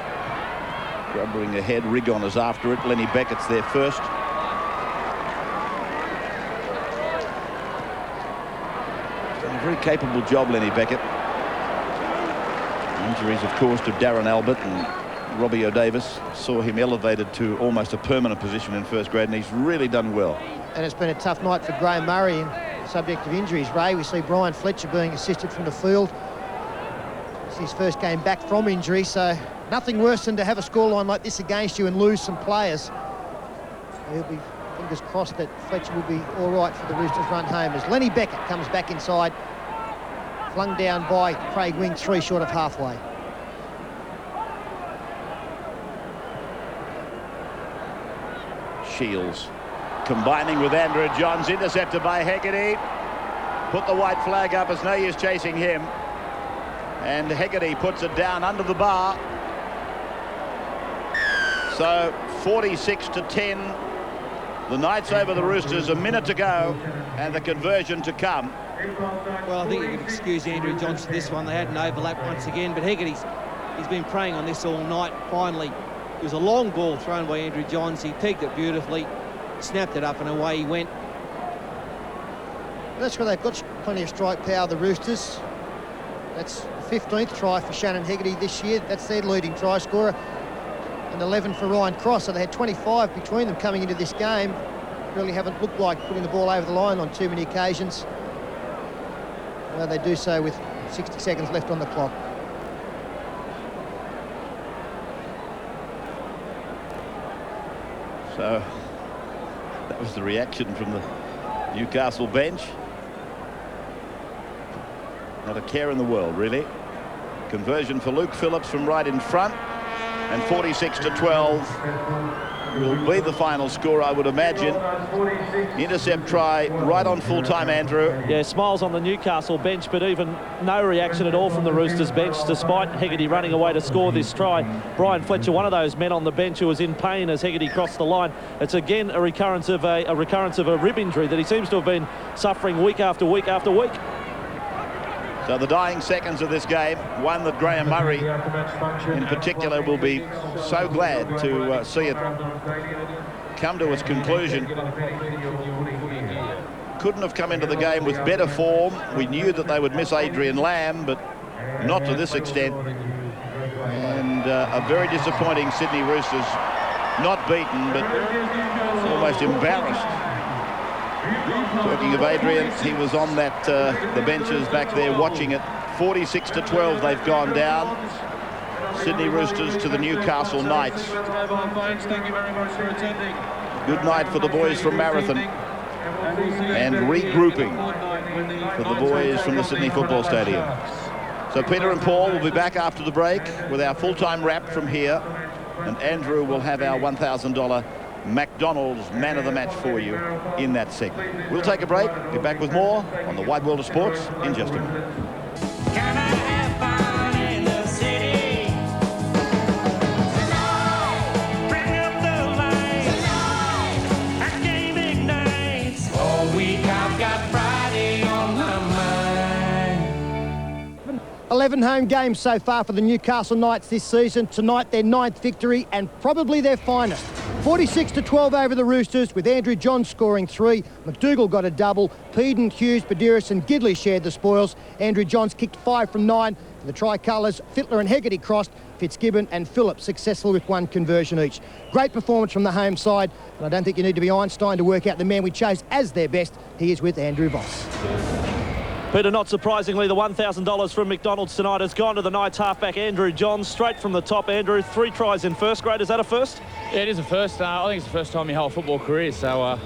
grubbering ahead. Rigon is after it. Lenny Beckett's there first. Done a very capable job, Lenny Beckett. Injuries, of course, to Darren Albert and Robbie O'Davis saw him elevated to almost a permanent position in first grade, and he's really done well. And it's been a tough night for Graham Murray, subject of injuries. Ray, we see Brian Fletcher being assisted from the field. It's his first game back from injury, so nothing worse than to have a scoreline like this against you and lose some players. He'll be fingers crossed that Fletcher will be all right for the Roosters run home as Lenny Beckett comes back inside, flung down by Craig Wing, 3 short of halfway. Shields combining with Andrew Johns, intercepted by Hegarty. Put the white flag up, as no use chasing him. And Hegarty puts it down under the bar. So 46-10. The Knights over the Roosters, a minute to go, and the conversion to come. Well, I think you can excuse Andrew Johns for this one. They had an overlap once again, but Hegarty's been preying on this all night. Finally, it was a long ball thrown by Andrew Johns. He pegged it beautifully, snapped it up, and away he went. That's where they've got plenty of strike power, the Roosters. That's the 15th try for Shannon Hegarty this year. That's their leading try scorer. And 11 for Ryan Cross, so they had 25 between them coming into this game. Really haven't looked like putting the ball over the line on too many occasions. Well, they do so with 60 seconds left on the clock. So that was the reaction from the Newcastle bench. Not a care in the world, really. Conversion for Luke Phillips from right in front, and 46-12 will be the final score, I would imagine. Intercept try right on full time, Andrew. Yeah, smiles on the Newcastle bench, but even no reaction at all from the Roosters bench, despite Hegarty running away to score this try. Brian Fletcher, one of those men on the bench who was in pain as Hegarty crossed the line. It's again a recurrence of a rib injury that he seems to have been suffering week after week after week. So the dying seconds of this game, one that Graham Murray in particular will be so glad to see it come to its conclusion. Couldn't have come into the game with better form. We knew that they would miss Adrian Lamb, but not to this extent. And a very disappointing Sydney Roosters, not beaten, but almost embarrassed. Talking of Adrian, he was on that the benches back there watching it. 46-12 they've gone down. Sydney Roosters to the Newcastle Knights. Good night for the boys from Marathon, and regrouping for the boys from the Sydney Football Stadium. So Peter and Paul will be back after the break with our full-time wrap from here, and Andrew will have our $1,000 McDonald's man of the match for you in that segment. We'll take a break. Be back with more on the Wide World of Sports in just a minute. Can I have fun in the city? Tonight. Bring up the lights. Tonight. Our game ignites. All week I've got Friday on my mind. 11 home games so far for the Newcastle Knights this season. Tonight, their 9th victory and probably their finest. 46-12 over the Roosters, with Andrew Johns scoring 3. McDougall got a double. Peden, Hughes, Badiris and Gidley shared the spoils. Andrew Johns kicked 5 from 9. For the Tricolours, Fittler and Hegarty crossed. Fitzgibbon and Phillips successful with 1 conversion each. Great performance from the home side, and I don't think you need to be Einstein to work out the man we chose as their best. He is with Andrew Voss. Peter, not surprisingly, the $1,000 from McDonald's tonight has gone to the Knights halfback Andrew Johns, straight from the top. Andrew, 3 tries in first grade. Is that a first? Yeah, it is a first. I think it's the first time in my whole football career, so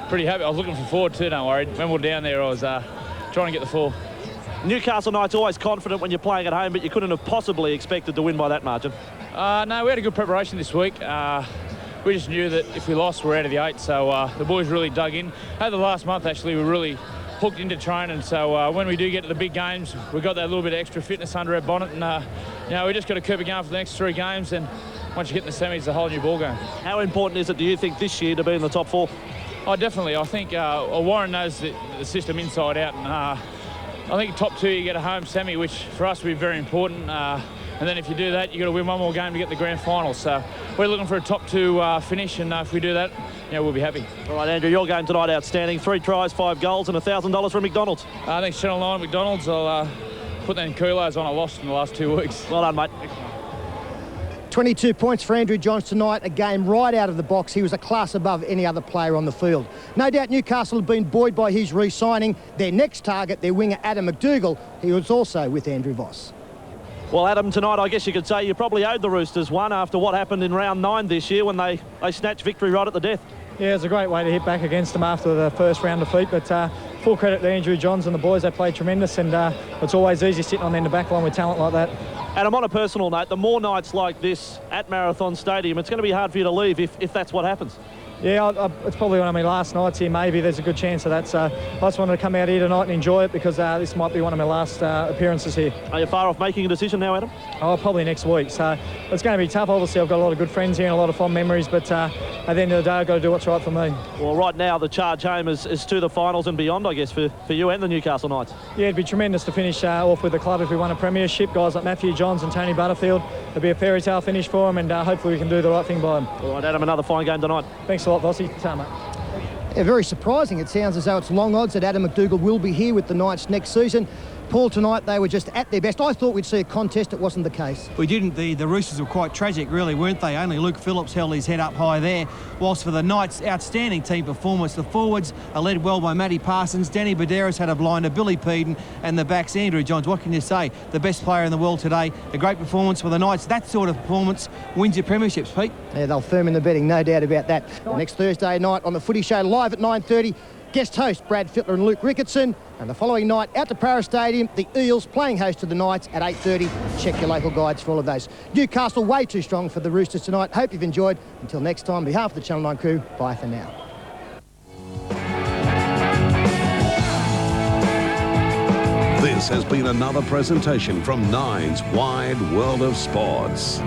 pretty happy. I was looking forward to it, don't worry. When we were down there, I was trying to get the 4. Newcastle Knights always confident when you're playing at home, but you couldn't have possibly expected to win by that margin. No, we had a good preparation this week. We just knew that if we lost, we're out of the 8, so the boys really dug in. Over the last month, actually, we really hooked into training, so when we do get to the big games, we've got that little bit of extra fitness under our bonnet, and we just got to keep it going for the next 3 games, and once you get in the semis, it's a whole new ball game. How important is it, do you think, this year to be in the top 4? Oh, definitely. I think Warren knows the system inside out, and I think top 2 you get a home semi, which for us will be very important. And then if you do that, you've got to win 1 more game to get the grand final. So we're looking for a top 2 finish, and if we do that, we'll be happy. All right, Andrew, your game tonight outstanding. 3 tries, 5 goals, and $1,000 from McDonald's. I think Channel 9 McDonald's. I'll put that in kilos on. I lost in the last 2 weeks. Well done, mate. 22 points for Andrew Johns tonight, a game right out of the box. He was a class above any other player on the field. No doubt Newcastle have been buoyed by his re-signing. Their next target, their winger Adam McDougall, he was also with Andrew Voss. Well, Adam, tonight I guess you could say you probably owed the Roosters one after what happened in round 9 this year when they snatched victory right at the death. Yeah, it was a great way to hit back against them after the first round defeat, but full credit to Andrew Johns and the boys. They played tremendous, and it's always easy sitting on the end of the back line with talent like that. Adam, on a personal note, the more nights like this at Marathon Stadium, it's going to be hard for you to leave if that's what happens. Yeah, it's probably one of my last nights here, maybe. There's a good chance of that, so I just wanted to come out here tonight and enjoy it because this might be one of my last appearances here. Are you far off making a decision now, Adam? Oh, probably next week, so it's going to be tough. Obviously, I've got a lot of good friends here and a lot of fond memories, but at the end of the day, I've got to do what's right for me. Well, right now, the charge home is to the finals and beyond, I guess, for you and the Newcastle Knights. Yeah, it'd be tremendous to finish off with the club if we won a premiership. Guys like Matthew Johns and Tony Butterfield, it'd be a fairy tale finish for them, and hopefully we can do the right thing by them. All right, Adam, another fine game tonight. Thanks a lot, Vossi. Ta, mate. Yeah, very surprising. It sounds as though it's long odds that Adam McDougall will be here with the Knights next season. Paul, tonight they were just at their best. I thought we'd see a contest. It wasn't the case. We didn't. The Roosters were quite tragic, really, weren't they? Only Luke Phillips held his head up high there. Whilst for the Knights, outstanding team performance. The forwards are led well by Matty Parsons. Danny Badiris had a blinder, Billy Peden, and the backs, Andrew Johns. What can you say? The best player in the world today. A great performance for the Knights. That sort of performance wins your premierships, Pete. Yeah, they'll firm in the betting, no doubt about that. Next Thursday night on the Footy Show, live at 9:30. Guest host Brad Fittler and Luke Ricketson. And the following night out to Para Stadium, the Eels playing host to the Knights at 8:30. Check your local guides for all of those. Newcastle way too strong for the Roosters tonight. Hope you've enjoyed. Until next time, on behalf of the Channel 9 crew, bye for now. This has been another presentation from Nine's Wide World of Sports.